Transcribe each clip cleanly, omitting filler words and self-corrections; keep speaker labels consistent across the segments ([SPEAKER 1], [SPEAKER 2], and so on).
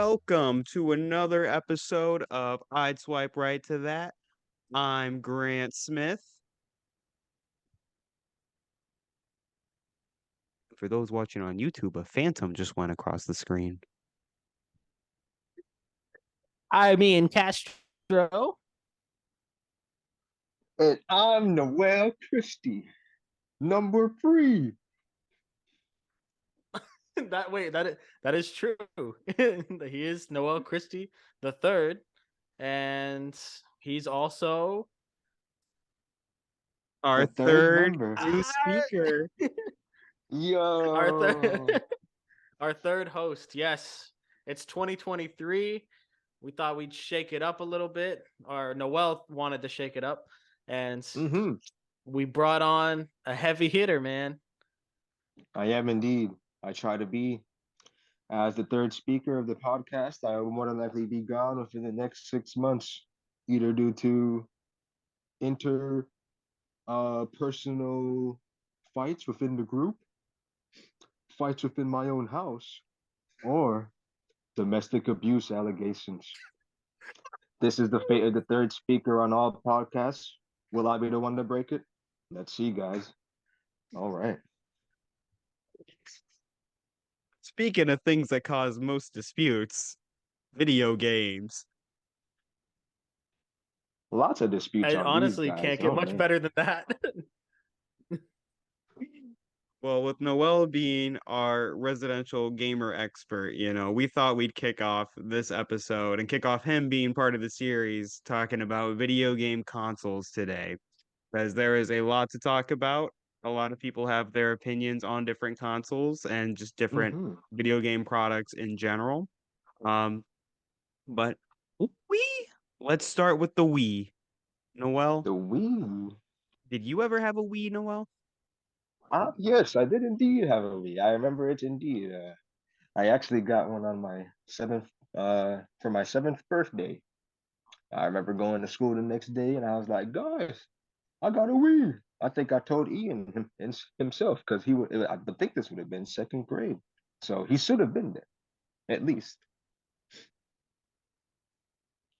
[SPEAKER 1] welcome to another episode of I'd Swipe Right to That. I'm Grant Smith. For those watching on YouTube, a phantom just went across the screen.
[SPEAKER 2] I mean, Castro.
[SPEAKER 3] And I'm Noel Christie, number 3.
[SPEAKER 2] That is true. He is Noel Christie III, and he's also
[SPEAKER 1] Our
[SPEAKER 3] The third
[SPEAKER 1] third
[SPEAKER 3] member.
[SPEAKER 1] new speaker.
[SPEAKER 2] our
[SPEAKER 3] Yo.
[SPEAKER 2] third our third host. Yes, it's 2023. We thought we'd shake it up a little bit, or Noel wanted to shake it up, and
[SPEAKER 3] Mm-hmm.
[SPEAKER 2] we brought on a heavy hitter, man.
[SPEAKER 3] I am indeed. I try to be. As the third speaker of the podcast, I will more than likely be gone within the next 6 months, either due to inter personal fights within the group, fights within my own house, or domestic abuse allegations. This is the fate of the third speaker on all podcasts. Will I be the one to break it? Let's see, guys. All right.
[SPEAKER 1] Speaking of things that cause most disputes, video games.
[SPEAKER 3] Lots of disputes
[SPEAKER 2] I
[SPEAKER 3] on these
[SPEAKER 2] honestly
[SPEAKER 3] guys.
[SPEAKER 2] can't get
[SPEAKER 3] Oh,
[SPEAKER 2] much
[SPEAKER 3] man.
[SPEAKER 2] better than that.
[SPEAKER 1] Well, with Noel being our residential gamer expert, we thought we'd kick off this episode and kick off him being part of the series talking about video game consoles today. Because there is a lot to talk about. A lot of people have their opinions on different consoles and just different
[SPEAKER 3] Mm-hmm.
[SPEAKER 1] video game products in general. Um, but Wii, let's start with the Wii. Noel,
[SPEAKER 3] The Wii.
[SPEAKER 1] did you ever have a Wii, Noel?
[SPEAKER 3] Yes, I did indeed have a Wii. I remember it indeed. I actually got one on my seventh, for my 7th birthday. I remember going to school the next day and I was like, guys, I got a Wii. I think I told himself because I think this would have been second grade. So he should have been there, at least.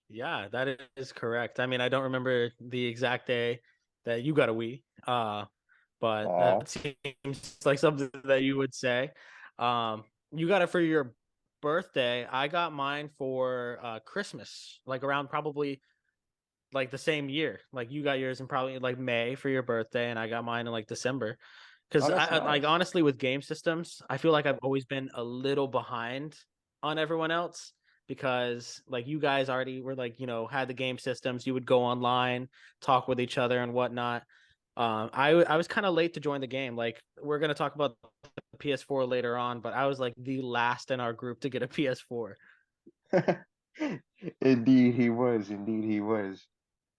[SPEAKER 2] Yeah, that is correct. I mean, I don't remember the exact day that you got a Wii, but
[SPEAKER 3] Aw.
[SPEAKER 2] that seems like something that you would say. You got it for your birthday. I got mine for Christmas, like around probably like the same year. Like you got yours in probably like May for your birthday, and I got mine in like December.
[SPEAKER 3] Oh,
[SPEAKER 2] Because
[SPEAKER 3] that's
[SPEAKER 2] like
[SPEAKER 3] nice.
[SPEAKER 2] honestly, with game systems, I feel like I've always been a little behind on everyone else because like you guys already were like had the game systems. You would go online, talk with each other and whatnot. I was kind of late to join the game. Like we're gonna talk about the PS4 later on, but I was like the last in our group to get a PS4.
[SPEAKER 3] Indeed, he was. Indeed, he was.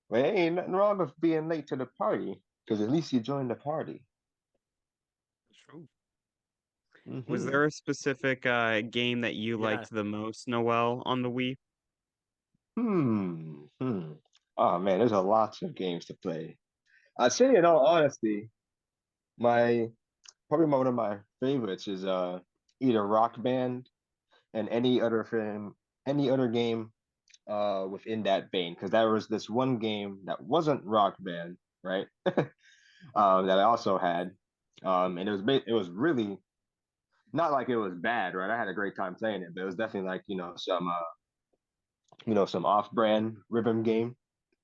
[SPEAKER 3] Well, ain't nothing wrong with being late to the party, because at least you joined the party.
[SPEAKER 1] True. Was
[SPEAKER 3] Hmm.
[SPEAKER 1] there a specific game that you
[SPEAKER 2] Yeah.
[SPEAKER 1] liked the most, Noel, on the Wii?
[SPEAKER 3] Hmm. Oh man, there's a lots of games to play. I'd say in all honesty, my one of my favorites is either Rock Band and any other game within that vein. Because there was this one game that wasn't Rock Band, right? That I also had. And it was really not like it was bad, right? I had a great time playing it, but it was definitely like, some off-brand rhythm game.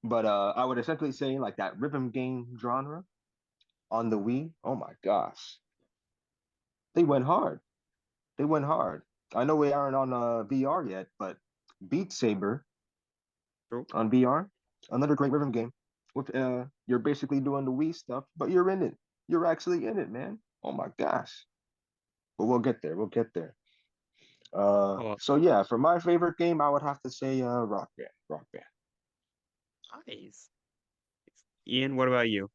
[SPEAKER 3] But I would essentially say like that rhythm game genre on the Wii. Oh my gosh, they went hard. They went hard. I know we aren't on VR yet, but Beat Saber
[SPEAKER 1] True.
[SPEAKER 3] on VR, another great rhythm game. With you're basically doing the Wii stuff, but you're in it. You're actually in it, man. Oh my gosh. But we'll get there. We'll get there.
[SPEAKER 1] Oh,
[SPEAKER 3] So yeah, for my favorite game, I would have to say Rock Band. Rock Band.
[SPEAKER 1] nice. Ian, what about you?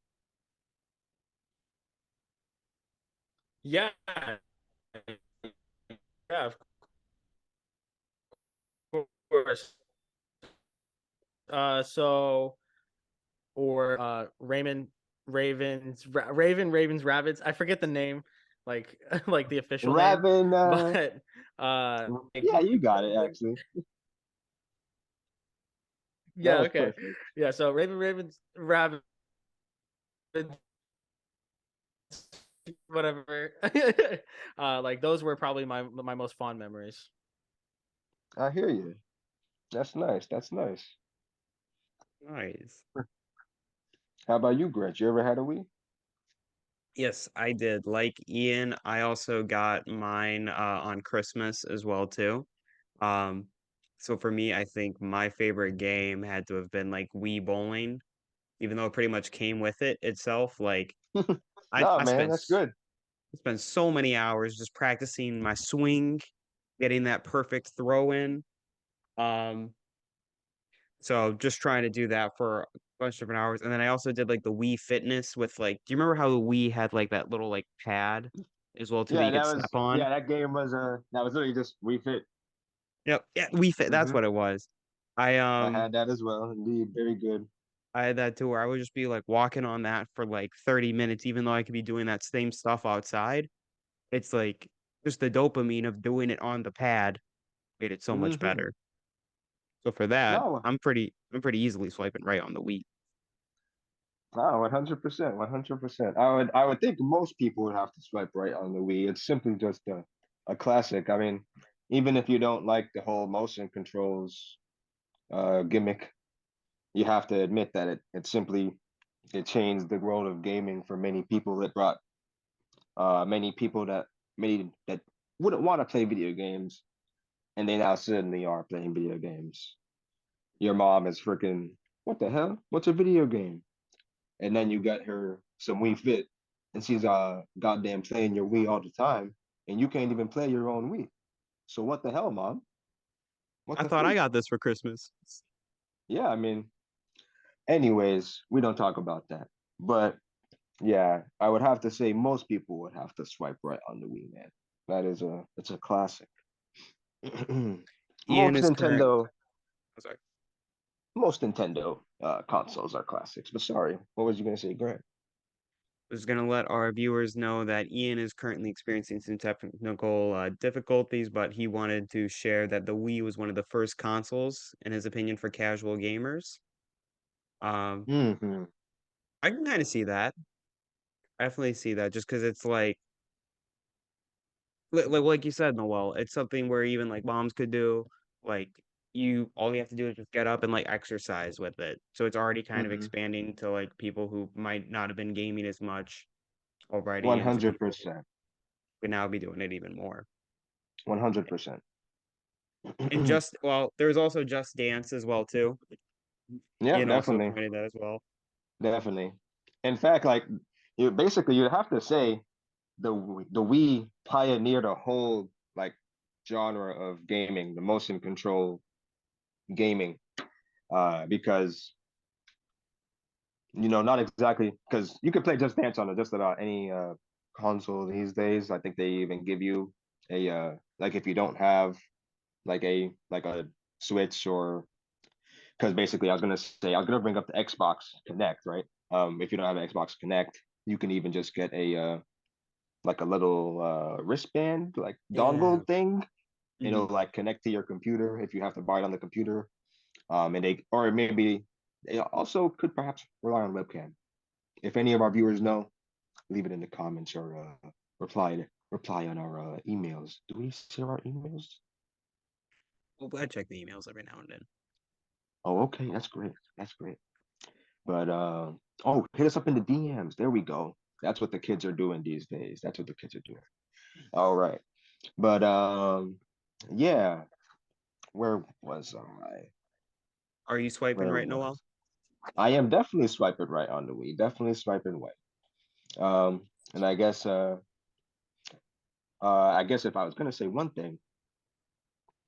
[SPEAKER 2] Yeah. Yeah, of course. So or Raymond Ravens Raven Ravens Rabbits. I forget the name. like like the official name,
[SPEAKER 3] Raven.
[SPEAKER 2] but like,
[SPEAKER 3] Yeah, you got it. Actually, that
[SPEAKER 2] yeah,
[SPEAKER 3] was
[SPEAKER 2] okay,
[SPEAKER 3] perfect.
[SPEAKER 2] yeah. So Ravens, Rabbit, whatever. Like those were probably my most fond memories.
[SPEAKER 3] I hear you. That's nice. That's nice.
[SPEAKER 1] Nice.
[SPEAKER 3] How about you, Grinch? You ever had a Wii?
[SPEAKER 1] Yes, I did. Like Ian, I also got mine on Christmas as well too. Um, so for me, I think my favorite game had to have been like Wii Bowling, even though it pretty much came with it itself. Like I
[SPEAKER 3] No,
[SPEAKER 1] I
[SPEAKER 3] man,
[SPEAKER 1] spent
[SPEAKER 3] that's good.
[SPEAKER 1] spent so many hours just practicing my swing, getting that perfect throw in. Um, so just trying to do that for a bunch of different hours. And then I also did like the Wii Fitness with like, do you remember how the Wii had like that little like pad as well too that
[SPEAKER 3] Yeah,
[SPEAKER 1] you could step on?
[SPEAKER 3] that game was that was literally just Wii Fit.
[SPEAKER 1] Yep. Yeah, Wii Fit. That's
[SPEAKER 3] Hmm.
[SPEAKER 1] what it was. I
[SPEAKER 3] I had that as well. Indeed, very good.
[SPEAKER 1] I had that too where I would just be like walking on that for like 30 minutes, even though I could be doing that same stuff outside. It's like just the dopamine of doing it on the pad made it so much
[SPEAKER 3] Hmm.
[SPEAKER 1] better. So for that,
[SPEAKER 3] No,
[SPEAKER 1] I'm pretty easily swiping right on the Wii.
[SPEAKER 3] no, 100%, 100%. I would think most people would have to swipe right on the Wii. It's simply just a classic. I mean, even if you don't like the whole motion controls gimmick, you have to admit that it changed the world of gaming for many people. It brought many people that wouldn't want to play video games, and they now suddenly are playing video games. Your mom is freaking, what the hell? What's a video game? And then you get her some Wii Fit, and she's goddamn playing your Wii all the time, and you can't even play your own Wii. So what the hell, mom? What
[SPEAKER 1] I
[SPEAKER 3] the
[SPEAKER 1] thought I
[SPEAKER 3] freak?
[SPEAKER 1] got this for Christmas.
[SPEAKER 3] Yeah, I mean, anyways, we don't talk about that. But yeah, I would have to say most people would have to swipe right on the Wii, man. It's a classic.
[SPEAKER 1] Ian
[SPEAKER 3] most
[SPEAKER 1] is correct.
[SPEAKER 3] Nintendo
[SPEAKER 1] I'm sorry.
[SPEAKER 3] most Nintendo consoles are classics. But sorry, what was you gonna say, Grant?
[SPEAKER 1] Was going to let our viewers know that Ian is currently experiencing some technical difficulties, but he wanted to share that the Wii was one of the first consoles, in his opinion, for casual gamers. Um,
[SPEAKER 3] Hmm.
[SPEAKER 1] I can kind of see that. I definitely see that just because it's like you said, Noel, it's something where even like moms could do. Like all you have to do is just get up and like exercise with it. So it's already kind of
[SPEAKER 3] Hmm.
[SPEAKER 1] expanding to like people who might not have been gaming as much already,
[SPEAKER 3] One
[SPEAKER 1] and to
[SPEAKER 3] hundred
[SPEAKER 1] people who
[SPEAKER 3] percent.
[SPEAKER 1] could now be doing it even more.
[SPEAKER 3] 100%.
[SPEAKER 1] And just well, there's also Just Dance as well too.
[SPEAKER 3] Yeah,
[SPEAKER 1] Ian also
[SPEAKER 3] definitely,
[SPEAKER 1] pointed that as well.
[SPEAKER 3] definitely. In fact, like you have to say the Wii pioneered a whole like genre of gaming, the motion control gaming, because not exactly because you can play Just Dance on just about any console these days. I think they even give you a like if you don't have like a Switch or because basically I was gonna bring up the Xbox Connect, right? If you don't have an Xbox Connect, you can even just get a like a little wristband like
[SPEAKER 1] Yeah.
[SPEAKER 3] dongle thing.
[SPEAKER 1] Hmm.
[SPEAKER 3] It'll like connect to your computer if you have to buy it on the computer. And they or maybe they also could perhaps rely on webcam. If any of our viewers know, leave it in the comments or reply on our emails. Do we share our emails?
[SPEAKER 1] Well, I check the emails every now and then.
[SPEAKER 3] Oh, okay, that's great. That's great. But oh, hit us up in the DMs. There we go. That's what the kids are doing these days. That's what the kids are doing. All right. But yeah, where was I?
[SPEAKER 1] Are you swiping
[SPEAKER 3] Where
[SPEAKER 1] right, Noel?
[SPEAKER 3] was I am definitely swiping right on the Wii. Definitely swiping right. And I guess if I was gonna say one thing,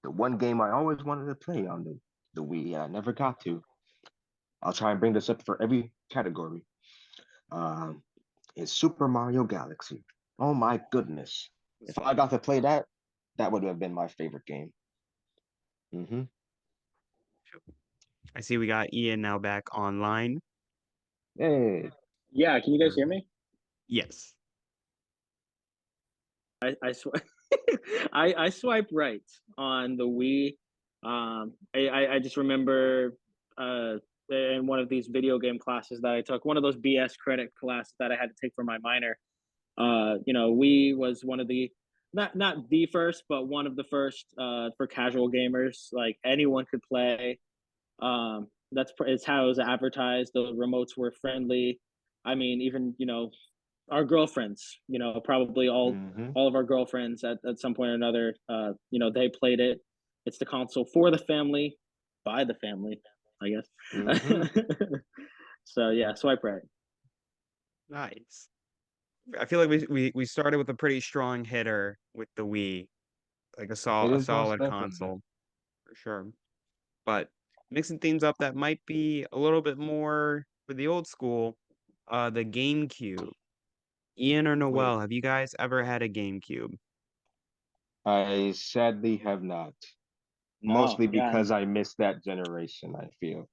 [SPEAKER 3] the one game I always wanted to play on the Wii, and I never got to. I'll try and bring this up for every category. Um, is Super Mario Galaxy. Oh my goodness! If I got to play that, that would have been my favorite game. Hmm.
[SPEAKER 1] I see we got Ian now back online.
[SPEAKER 3] Hey,
[SPEAKER 4] Yeah, can you guys
[SPEAKER 1] Er,
[SPEAKER 4] hear me?
[SPEAKER 1] Yes.
[SPEAKER 4] I swipe I swipe right on the Wii. I just remember in one of these video game classes that I took, one of those BS credit classes that I had to take for my minor. Wii was one of the not the first, but one of the first for casual gamers. Like anyone could play. It's how it was advertised. The remotes were friendly. I mean, even our girlfriends, probably
[SPEAKER 3] Mm-hmm.
[SPEAKER 4] all of our girlfriends at some point or another, they played it. It's the console for the family, by the family, I
[SPEAKER 3] Mm-hmm.
[SPEAKER 4] guess. So yeah, swipe right.
[SPEAKER 1] Nice. I feel like we started with a pretty strong hitter with the Wii, like
[SPEAKER 3] It
[SPEAKER 1] a
[SPEAKER 3] is most
[SPEAKER 1] solid
[SPEAKER 3] definitely.
[SPEAKER 1] console for sure. But mixing things up that might be a little bit more for the old school, the GameCube. Ian or
[SPEAKER 3] Wait,
[SPEAKER 1] Noel, have you guys ever had a GameCube?
[SPEAKER 3] I sadly have not.
[SPEAKER 4] No,
[SPEAKER 3] Mostly
[SPEAKER 4] yeah,
[SPEAKER 3] because I missed that generation, I feel.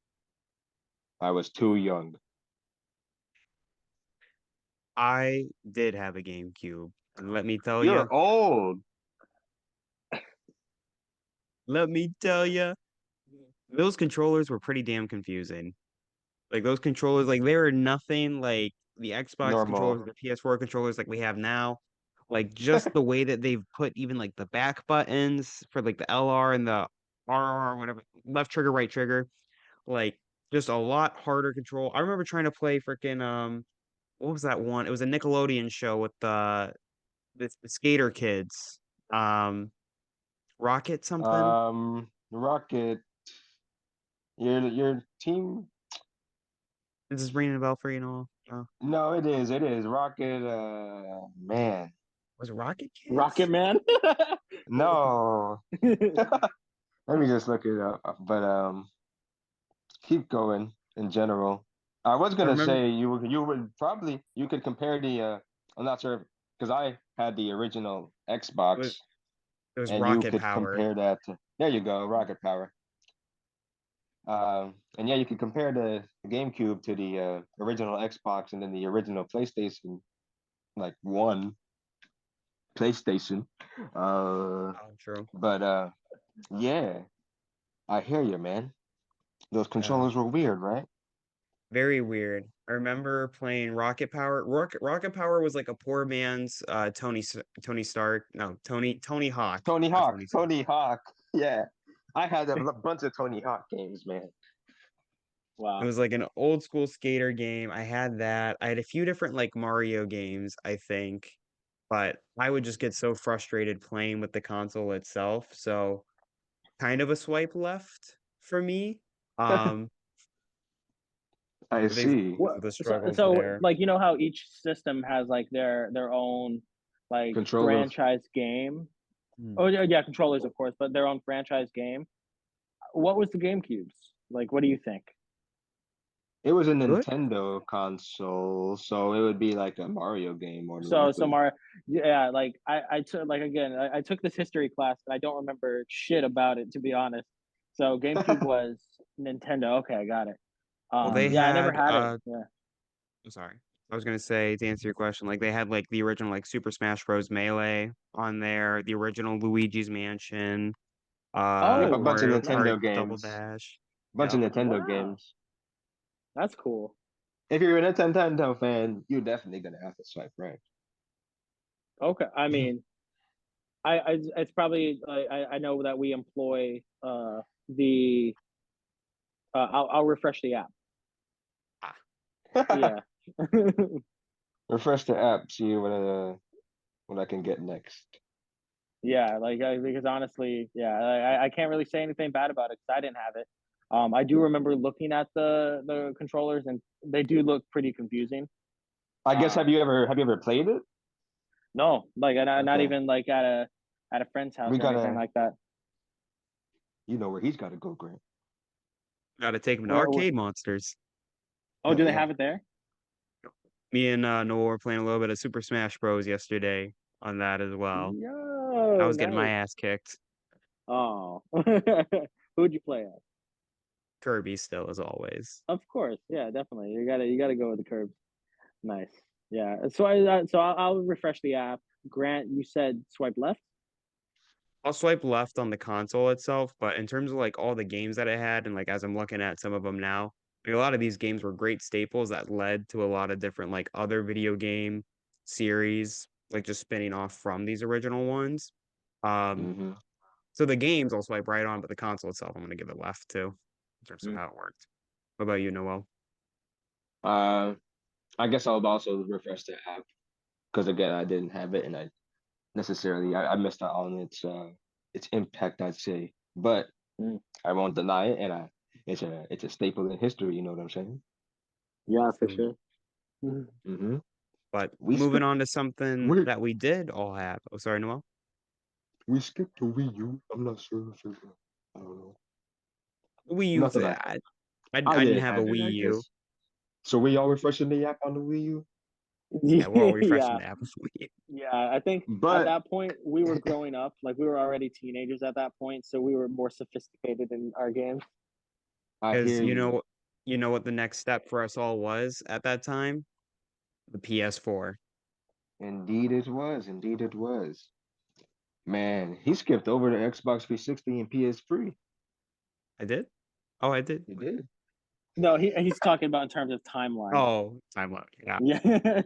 [SPEAKER 3] I was too young.
[SPEAKER 1] I did have a GameCube, and
[SPEAKER 3] You're old.
[SPEAKER 1] let me tell you, those controllers were pretty damn confusing. Like those controllers, like they were nothing like the Xbox
[SPEAKER 3] Normal.
[SPEAKER 1] controllers, the PS4 controllers like we have now. Like just the way that they've put even like the back buttons for like the LR and the RR, whatever, left trigger, right trigger, like just a lot harder control. I remember trying to play freaking what was that one? It was a Nickelodeon show with the skater kids. Um Rocket something?
[SPEAKER 3] Rocket, your team.
[SPEAKER 1] Is this ringing a bell for you and all?
[SPEAKER 3] No, it is Rocket. Man,
[SPEAKER 1] Was it Rocket
[SPEAKER 4] Rocket
[SPEAKER 1] Kids?
[SPEAKER 4] Man.
[SPEAKER 3] no. Let me just look it up. But keep going in general. I was
[SPEAKER 1] I
[SPEAKER 3] gonna
[SPEAKER 1] remember
[SPEAKER 3] say you could compare the I'm not sure because I had the original
[SPEAKER 1] it was,
[SPEAKER 3] Xbox
[SPEAKER 1] it was
[SPEAKER 3] and you
[SPEAKER 1] Rocket
[SPEAKER 3] could
[SPEAKER 1] Power.
[SPEAKER 3] compare that to, there you go, Rocket Power. And yeah, you could compare the GameCube to the original Xbox and then the original PlayStation, like one PlayStation. Uh,
[SPEAKER 1] Oh, true.
[SPEAKER 3] but yeah, I hear you, man. Those
[SPEAKER 1] Yeah.
[SPEAKER 3] controllers were weird, right?
[SPEAKER 1] Very weird. I remember playing Rocket Power. Rocket Power was like a poor man's Tony Stark. No, Tony Hawk,
[SPEAKER 3] Tony
[SPEAKER 1] not
[SPEAKER 3] Hawk,
[SPEAKER 1] Tony Stark.
[SPEAKER 3] Tony Hawk. Yeah, I had a bunch of Tony Hawk games, man.
[SPEAKER 1] It
[SPEAKER 4] Wow.
[SPEAKER 1] was like an old school skater game. I had that. I had a few different like Mario games, I think, but I would just get so frustrated playing with the console itself. So kind of a swipe left for me. Um,
[SPEAKER 3] I
[SPEAKER 1] but they
[SPEAKER 3] see.
[SPEAKER 4] What?
[SPEAKER 1] the
[SPEAKER 4] So,
[SPEAKER 1] struggles
[SPEAKER 4] so
[SPEAKER 1] there.
[SPEAKER 4] like how each system has like their own like
[SPEAKER 3] Controllers.
[SPEAKER 4] franchise game.
[SPEAKER 1] Hmm.
[SPEAKER 4] Oh yeah, yeah, controllers of course, but their own franchise game. What was the GameCube's? Like, what do you think?
[SPEAKER 3] It was a
[SPEAKER 1] Good.
[SPEAKER 3] Nintendo console, so it would be like a Mario game more than
[SPEAKER 4] So
[SPEAKER 3] likely.
[SPEAKER 4] Mario, yeah, like I took like again, I took this history class and I don't remember shit about it to be honest. So GameCube was Nintendo. Okay, I got it.
[SPEAKER 1] Well, they
[SPEAKER 4] Yeah, I never
[SPEAKER 1] had
[SPEAKER 4] had it. Yeah.
[SPEAKER 1] I'm sorry. I was gonna say to answer your question, like they had like the original like Super Smash Bros. Melee on there, the original Luigi's Mansion,
[SPEAKER 3] Yep, a bunch of
[SPEAKER 4] Oh,
[SPEAKER 1] Mario
[SPEAKER 4] nice.
[SPEAKER 1] Kart
[SPEAKER 3] Nintendo
[SPEAKER 1] Double
[SPEAKER 3] games.
[SPEAKER 1] Dash.
[SPEAKER 3] Bunch of
[SPEAKER 1] Yep.
[SPEAKER 3] Nintendo
[SPEAKER 4] Wow,
[SPEAKER 3] games.
[SPEAKER 4] that's cool.
[SPEAKER 3] If you're a Nintendo fan, you're definitely gonna have to swipe right.
[SPEAKER 4] Okay, I mean, it's probably I know that we employ the I'll refresh the app.
[SPEAKER 1] Ah,
[SPEAKER 4] Yeah.
[SPEAKER 3] Refresh the app, see what I can get next.
[SPEAKER 4] Yeah, like because honestly, yeah, I can't really say anything bad about it because I didn't have it. I do remember looking at the controllers and they do look pretty confusing.
[SPEAKER 3] I guess
[SPEAKER 4] Um,
[SPEAKER 3] have you ever played it?
[SPEAKER 4] no, like not
[SPEAKER 3] Okay,
[SPEAKER 4] even like at a friend's house
[SPEAKER 3] we
[SPEAKER 4] or anything
[SPEAKER 3] gotta.
[SPEAKER 4] like that.
[SPEAKER 3] You know where he's got to go, Grant.
[SPEAKER 1] gotta take them to
[SPEAKER 4] Where
[SPEAKER 1] Arcade Monsters.
[SPEAKER 4] oh,
[SPEAKER 3] Hell
[SPEAKER 4] do they
[SPEAKER 3] yeah.
[SPEAKER 4] have it there?
[SPEAKER 1] Me and Noel were playing a little bit of Super Smash Bros. Yesterday on that as well. I
[SPEAKER 4] Yo,
[SPEAKER 1] was getting my
[SPEAKER 4] nice.
[SPEAKER 1] ass kicked.
[SPEAKER 4] Oh, who'd you play as?
[SPEAKER 1] Kirby still as always.
[SPEAKER 4] Of course, yeah, definitely. You gotta go with the curbs. Nice. Yeah. So I'll refresh the app. Grant, you said swipe left.
[SPEAKER 1] I'll swipe left on the console itself, but in terms of like all the games that I had, and like as I'm looking at some of them now, like a lot of these games were great staples that led to a lot of different like other video game series, like just spinning off from these original ones. Um,
[SPEAKER 3] Mm-hmm.
[SPEAKER 1] so the games I'll swipe right on, but the console itself I'm gonna give it left too, in terms of how it worked. What about you, Noel?
[SPEAKER 3] Uh, I guess I'll also refresh the app because again, I didn't have it, and I missed out on its impact, I'd say. But
[SPEAKER 4] Mm.
[SPEAKER 3] I won't deny it, and it's a staple in history. You know what I'm saying?
[SPEAKER 4] Yeah, for
[SPEAKER 1] True.
[SPEAKER 4] sure. Mhm.
[SPEAKER 3] Mm-hmm.
[SPEAKER 1] But
[SPEAKER 3] We
[SPEAKER 1] moving
[SPEAKER 3] skipped.
[SPEAKER 1] on to something
[SPEAKER 3] Wait,
[SPEAKER 1] that we did all have. Oh, sorry, Noel.
[SPEAKER 3] we skipped the Wii U. I'm not sure if it, I don't know.
[SPEAKER 1] Wii U,
[SPEAKER 3] Not that I I
[SPEAKER 1] I didn't
[SPEAKER 3] didn't
[SPEAKER 1] have a
[SPEAKER 3] have it, I
[SPEAKER 1] Wii U.
[SPEAKER 3] guess. So we all refreshing the app on the Wii U,
[SPEAKER 1] Yeah, we're all refreshing
[SPEAKER 4] Yeah,
[SPEAKER 1] the app with Wii U.
[SPEAKER 4] yeah. I think at
[SPEAKER 3] but
[SPEAKER 4] that point we were growing up. Like we were already teenagers at that point, so we were more sophisticated in our games.
[SPEAKER 3] I
[SPEAKER 1] Because
[SPEAKER 3] hear you.
[SPEAKER 1] you know what the next step for us all was at that time? The PS4.
[SPEAKER 3] Indeed, it was. Indeed, it was. Man, he skipped over the Xbox 360 and PS3.
[SPEAKER 1] I did? Oh, I did.
[SPEAKER 3] He did.
[SPEAKER 4] No, he's talking about in terms of timeline.
[SPEAKER 1] Oh, time out. Yeah.
[SPEAKER 4] Yeah,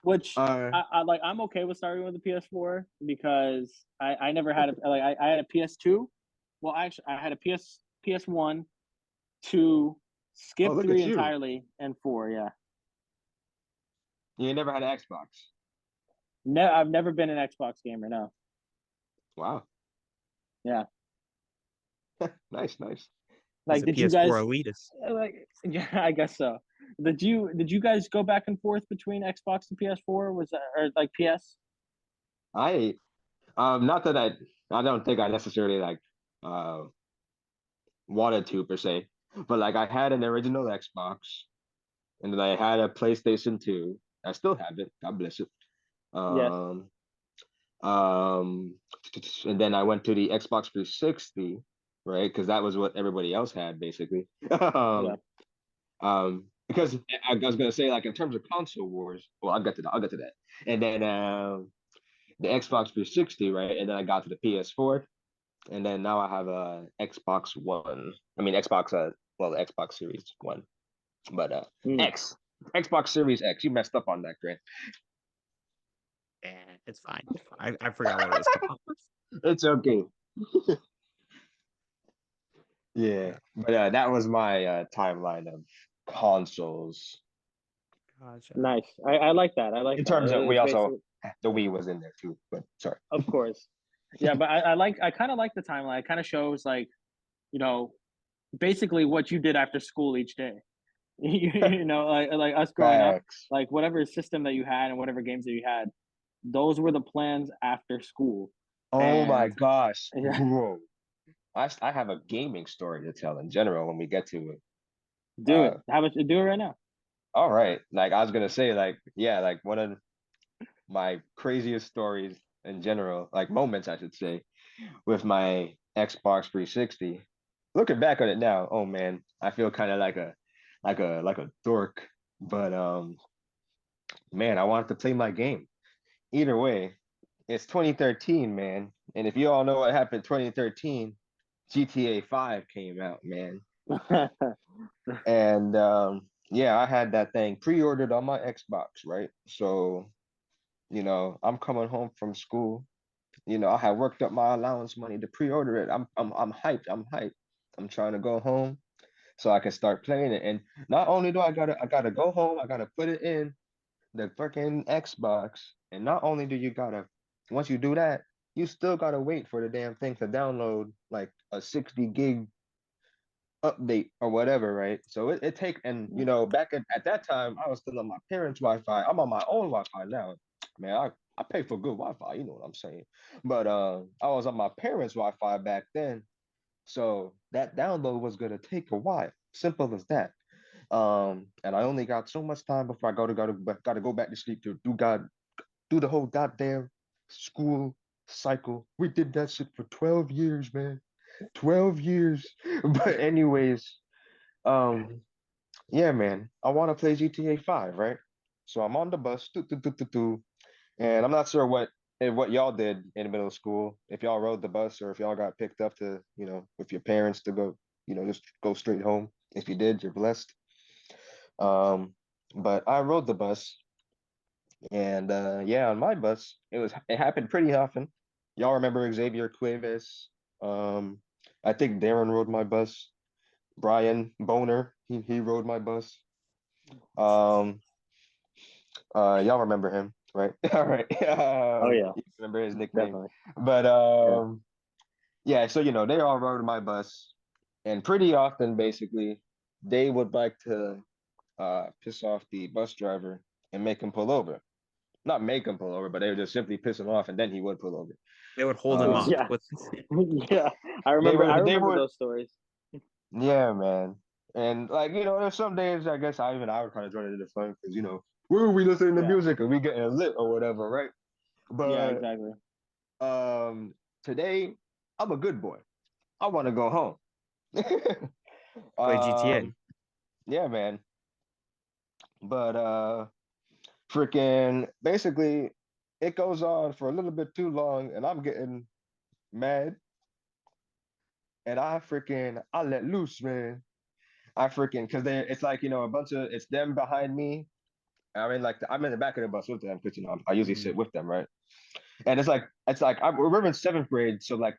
[SPEAKER 4] which
[SPEAKER 3] Uh,
[SPEAKER 4] I like. I'm okay with starting with the PS4 because I never had I had a PS2. Well, actually, I had a PS1, two,
[SPEAKER 3] oh,
[SPEAKER 4] skip
[SPEAKER 3] look
[SPEAKER 4] three
[SPEAKER 3] at you.
[SPEAKER 4] entirely, and four. Yeah,
[SPEAKER 3] You ain't never had an Xbox.
[SPEAKER 4] I've never been an Xbox gamer. No.
[SPEAKER 3] Wow.
[SPEAKER 4] Yeah.
[SPEAKER 3] Nice, nice.
[SPEAKER 1] He's
[SPEAKER 4] Like,
[SPEAKER 1] a
[SPEAKER 4] did you
[SPEAKER 1] PS4
[SPEAKER 4] guys
[SPEAKER 1] elitist.
[SPEAKER 4] like? Yeah, I guess so. Did you guys go back and forth between Xbox and PS4? Was that or like PS?
[SPEAKER 3] I not that I don't think I necessarily like uh wanted to per se, but like I had an original Xbox and then I had a PlayStation 2. I still have it. God bless it.
[SPEAKER 4] Yes.
[SPEAKER 3] Um um and then I went to the Xbox 360, right? Because that was what everybody else had basically.
[SPEAKER 4] Yeah.
[SPEAKER 3] Because I was gonna say like in terms of console wars, well I'll get to that. And then the Xbox 360, right? And then I got to the PS4, and then now I have a Xbox One. I mean Xbox well the Xbox Series One, but
[SPEAKER 4] Mm.
[SPEAKER 3] X Xbox Series X. You messed up on that, Grant.
[SPEAKER 1] Yeah, it's fine. I forgot what it was called.
[SPEAKER 3] It's okay. Yeah,
[SPEAKER 1] Yeah,
[SPEAKER 3] but that was my timeline of consoles.
[SPEAKER 1] gotcha.
[SPEAKER 4] Nice. I like that. I like
[SPEAKER 3] In
[SPEAKER 4] that.
[SPEAKER 3] terms of we
[SPEAKER 4] It's
[SPEAKER 3] also
[SPEAKER 4] basically,
[SPEAKER 3] the Wii was in there too, but sorry.
[SPEAKER 4] of course. Yeah, but I kind of like the timeline. It kind of shows like, you know, basically what you did after school each day. Like us growing up,
[SPEAKER 3] Facts.
[SPEAKER 4] like whatever system that you had and whatever games that you had, those were the plans after school.
[SPEAKER 3] Oh my
[SPEAKER 4] And
[SPEAKER 3] gosh,
[SPEAKER 4] yeah,
[SPEAKER 3] bro. I have a gaming story to tell in general when we get to it.
[SPEAKER 4] do
[SPEAKER 3] Uh,
[SPEAKER 4] it. How about you do it right now?
[SPEAKER 3] all right. Like I was gonna say, like, yeah, like one of my craziest stories in general, like moments I should say, with my Xbox 360. Looking back on it now, oh man, I feel kind of like a dork. But man, I wanted to play my game. Either way, it's 2013, man. And if you all know what happened 2013, GTA 5 came out, man. And yeah, I had that thing pre-ordered on my Xbox, right? So, I'm coming home from school. I had worked up my allowance money to pre-order it. I'm hyped. I'm hyped. I'm trying to go home so I can start playing it. And not only do I gotta go home, I gotta put it in the freaking Xbox. And not only do you gotta once you do that, you still gotta wait for the damn thing to download like a 60 gig update or whatever, right? So it take and back at that time I was still on my parents' Wi-Fi. I'm on my own Wi-Fi now. Man, I pay for good Wi-Fi, you know what I'm saying. But I was on my parents' Wi-Fi back then. So that download was gonna take a while. Simple as that. And I only got so much time before I gotta go back to sleep to do the whole goddamn school cycle. We did that shit for 12 years, man. 12 years. But anyways, um, yeah, man, I want to play GTA 5, right? So I'm on the bus, and I'm not sure what and what y'all did in middle school, if y'all rode the bus or if y'all got picked up to, with your parents to go, just go straight home. If you did, you're blessed. Um, but I rode the bus, and yeah, on my bus, it happened pretty often. Y'all remember Xavier Cuevas? Um, I think Darren rode my bus. Brian Boner, he rode my bus. Um, y'all remember him, right? All right.
[SPEAKER 4] Oh yeah,
[SPEAKER 3] You remember his nickname.
[SPEAKER 4] definitely.
[SPEAKER 3] But
[SPEAKER 4] Yeah.
[SPEAKER 3] yeah, so they all rode my bus, and pretty often, basically, they would like to piss off the bus driver and make him pull over. Not make him pull over, but they would just simply piss him off, and then he would pull over.
[SPEAKER 1] They would hold him up
[SPEAKER 4] Yeah.
[SPEAKER 1] with
[SPEAKER 4] Yeah. I
[SPEAKER 3] They
[SPEAKER 4] remember. I
[SPEAKER 3] would, they
[SPEAKER 4] remember
[SPEAKER 3] would,
[SPEAKER 4] those stories.
[SPEAKER 3] yeah, man. And like there's some days I guess I would kind of join into the fun because where are we listening to
[SPEAKER 4] Yeah.
[SPEAKER 3] music and we getting lit or whatever, right?
[SPEAKER 4] Yeah.
[SPEAKER 3] But
[SPEAKER 4] Exactly.
[SPEAKER 3] today I'm a good boy. I want to go home.
[SPEAKER 1] play GTA.
[SPEAKER 3] Yeah, man. But freaking basically it goes on for a little bit too long and I'm getting mad and I let loose, man. I freaking because it's like a bunch of it's them behind me. I mean, like I'm in the back of the bus with them because I usually
[SPEAKER 1] Mhm.
[SPEAKER 3] sit with them, right? And we're in seventh grade, so like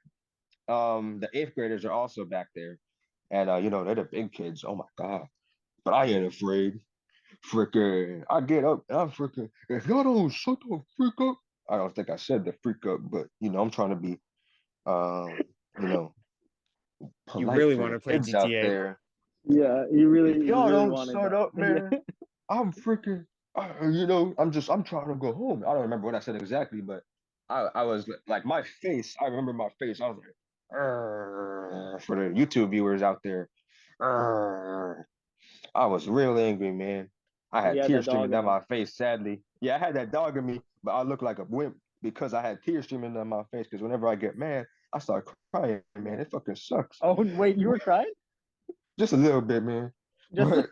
[SPEAKER 3] the eighth graders are also back there, and they're the big kids. Oh my god! But I ain't afraid. Freaking, I get up and I'm freaking. If y'all don't shut the freak up, I don't think I said the freak up, but I'm trying to be you know
[SPEAKER 1] You
[SPEAKER 3] polite
[SPEAKER 1] really
[SPEAKER 3] for
[SPEAKER 1] want
[SPEAKER 3] the
[SPEAKER 1] to play
[SPEAKER 3] kids out
[SPEAKER 1] GTA.
[SPEAKER 3] there.
[SPEAKER 4] Yeah. You
[SPEAKER 3] If
[SPEAKER 4] really, you
[SPEAKER 3] y'all
[SPEAKER 4] really
[SPEAKER 3] don't
[SPEAKER 4] wanted
[SPEAKER 3] shut up,
[SPEAKER 4] that.
[SPEAKER 3] man, I'm freaking, I'm trying to go home. I don't remember what I said exactly, but I was like, my face, I remember my face. I was like, "Arr," for the YouTube viewers out there. "Arr." I was real angry, man. I
[SPEAKER 4] You
[SPEAKER 3] had
[SPEAKER 4] had that
[SPEAKER 3] tears
[SPEAKER 4] dog
[SPEAKER 3] streaming
[SPEAKER 4] in
[SPEAKER 3] down
[SPEAKER 4] him.
[SPEAKER 3] my face, sadly. Yeah, I had that dog in me, but I looked like a wimp because I had tears streaming down my face. Because whenever I get mad, I start crying, man. It fucking sucks.
[SPEAKER 4] Oh wait, you were crying?
[SPEAKER 3] Just a little bit, man.
[SPEAKER 4] Just
[SPEAKER 3] But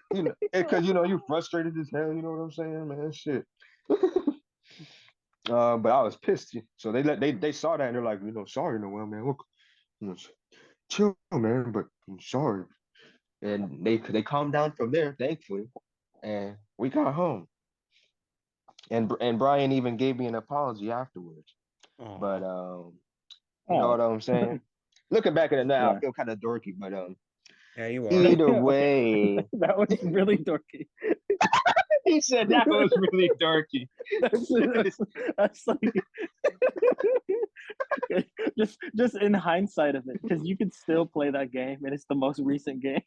[SPEAKER 3] because you frustrated as hell. You know what I'm saying, man? Shit. But I was pissed. So they saw that and they're like, sorry, Noel, man. Look, you know, chill, man. But I'm sorry. And they calmed down from there, thankfully. And we got home. And Brian even gave me an apology afterwards. But
[SPEAKER 1] Oh,
[SPEAKER 3] you know
[SPEAKER 4] oh
[SPEAKER 3] what I'm saying? Looking back at it now, I
[SPEAKER 4] yeah.
[SPEAKER 3] feel kind of dorky. But
[SPEAKER 1] yeah, you are.
[SPEAKER 3] either
[SPEAKER 4] Okay,
[SPEAKER 3] way,
[SPEAKER 4] that was really dorky.
[SPEAKER 3] he said that was really dorky.
[SPEAKER 4] That's that's like just in hindsight of it, because you could still play that game and it's the most recent game.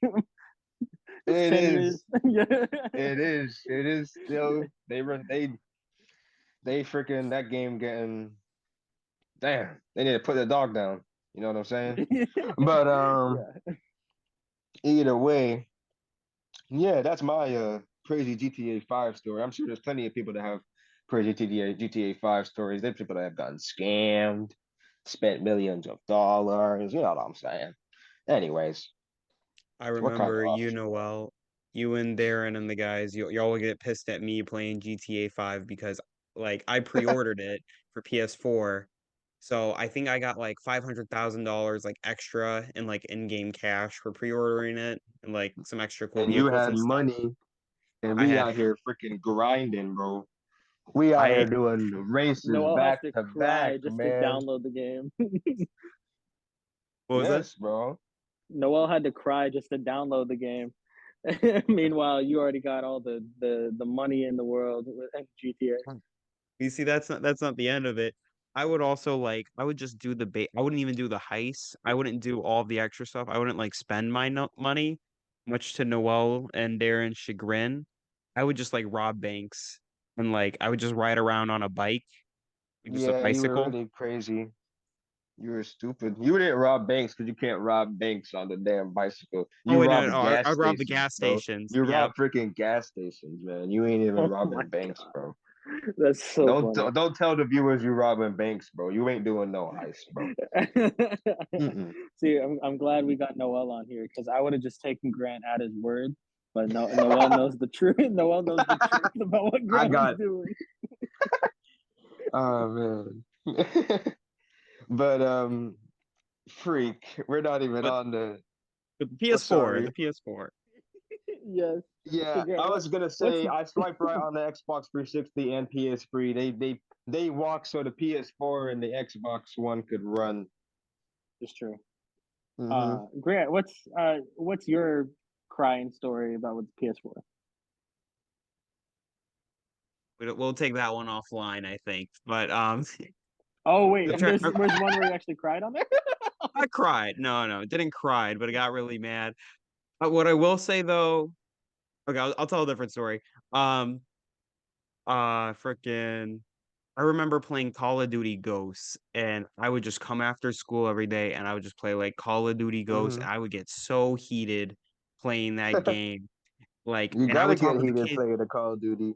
[SPEAKER 4] It's
[SPEAKER 3] It
[SPEAKER 4] 10 years.
[SPEAKER 3] is.
[SPEAKER 4] Yeah.
[SPEAKER 3] It is. It is still. They freaking that game getting. Damn. They need to put the dog down. You know what I'm saying? But
[SPEAKER 4] Yeah.
[SPEAKER 3] either way, yeah, that's my crazy GTA 5 story. I'm sure there's plenty of people that have crazy GTA 5 stories. There's people that have gotten scammed, spent millions of dollars. You know what I'm saying? Anyways,
[SPEAKER 1] I
[SPEAKER 3] we're kind of
[SPEAKER 1] remember
[SPEAKER 3] off
[SPEAKER 1] you,
[SPEAKER 3] track.
[SPEAKER 1] Noel, you and Darren and the guys, y'all would get pissed at me playing GTA 5 because like I pre-ordered it for PS4. So I think I got like $500,000 like extra in like in-game cash for pre-ordering it and like some extra cool
[SPEAKER 3] And you
[SPEAKER 1] vehicles
[SPEAKER 3] had
[SPEAKER 1] and stuff.
[SPEAKER 3] money, and
[SPEAKER 1] I
[SPEAKER 3] we
[SPEAKER 1] had
[SPEAKER 3] out here freaking grinding, bro. We out
[SPEAKER 1] I
[SPEAKER 3] here doing races
[SPEAKER 4] Noel has
[SPEAKER 3] back
[SPEAKER 4] to
[SPEAKER 3] to back,
[SPEAKER 4] cry just to
[SPEAKER 3] man.
[SPEAKER 4] download the game.
[SPEAKER 1] what was that?
[SPEAKER 3] Yes, bro.
[SPEAKER 4] Noel had to cry just to download the game. Meanwhile, you already got all the money in the world with GTA.
[SPEAKER 1] You see, that's not the end of it. I would also like I would just do I wouldn't even do the heist. I wouldn't do all the extra stuff. I wouldn't like spend my no money, much to Noel and Darren's chagrin. I would just like rob banks and like I would just ride around on a bike, like, just a
[SPEAKER 3] Yeah, you were
[SPEAKER 1] bicycle.
[SPEAKER 3] really crazy. You were stupid. You didn't rob banks because you can't rob banks on the damn bicycle.
[SPEAKER 1] Oh
[SPEAKER 3] You
[SPEAKER 1] wait, no,
[SPEAKER 3] robbed
[SPEAKER 1] no, I
[SPEAKER 3] gas
[SPEAKER 1] robbed the
[SPEAKER 3] stations,
[SPEAKER 1] gas
[SPEAKER 3] bro.
[SPEAKER 1] stations.
[SPEAKER 3] You
[SPEAKER 1] Yep.
[SPEAKER 3] robbed freaking gas stations, man. You ain't even
[SPEAKER 4] Oh my
[SPEAKER 3] robbing banks,
[SPEAKER 4] god,
[SPEAKER 3] bro.
[SPEAKER 4] that's so funny.
[SPEAKER 3] Don't tell the viewers you robbing banks, bro. You ain't doing no heist, bro. Mm-mm.
[SPEAKER 4] See, I'm glad we got Noel on here because I would have just taken Grant at his word. But no, Noel knows the truth. Noel knows the truth about what
[SPEAKER 3] I
[SPEAKER 4] Grant was
[SPEAKER 3] got.
[SPEAKER 4] doing.
[SPEAKER 3] Oh man. But freak, we're not even
[SPEAKER 1] But
[SPEAKER 3] on the.
[SPEAKER 1] the
[SPEAKER 3] Oh,
[SPEAKER 1] PS4, the
[SPEAKER 3] sorry.
[SPEAKER 1] PS4.
[SPEAKER 4] Yes. So
[SPEAKER 3] Yeah,
[SPEAKER 4] Grant,
[SPEAKER 3] I was gonna
[SPEAKER 4] what's
[SPEAKER 3] say I swiped right on the Xbox 360 and PS3. They walk so the PS4 and the Xbox One could run.
[SPEAKER 4] is true?
[SPEAKER 3] Hmm
[SPEAKER 4] Grant, what's your crying story about with the PS4?
[SPEAKER 1] We'll take that one offline, I think. But
[SPEAKER 4] Oh wait,
[SPEAKER 1] I'm
[SPEAKER 4] and
[SPEAKER 1] trying.
[SPEAKER 4] there's one where you actually cried on there.
[SPEAKER 1] I cried. No, didn't cry, but I got really mad. What I will say though, okay, I'll tell a different story. Um, freaking, I remember playing Call of Duty Ghosts, and I would just come after school every day, and I would just play like Call of Duty Ghosts,
[SPEAKER 3] hmm
[SPEAKER 1] and I would get so heated playing that game. Like,
[SPEAKER 3] You
[SPEAKER 1] and I
[SPEAKER 3] gotta
[SPEAKER 1] would
[SPEAKER 3] get
[SPEAKER 1] talk with the
[SPEAKER 3] heated
[SPEAKER 1] kids.
[SPEAKER 3] playing the Call of Duty.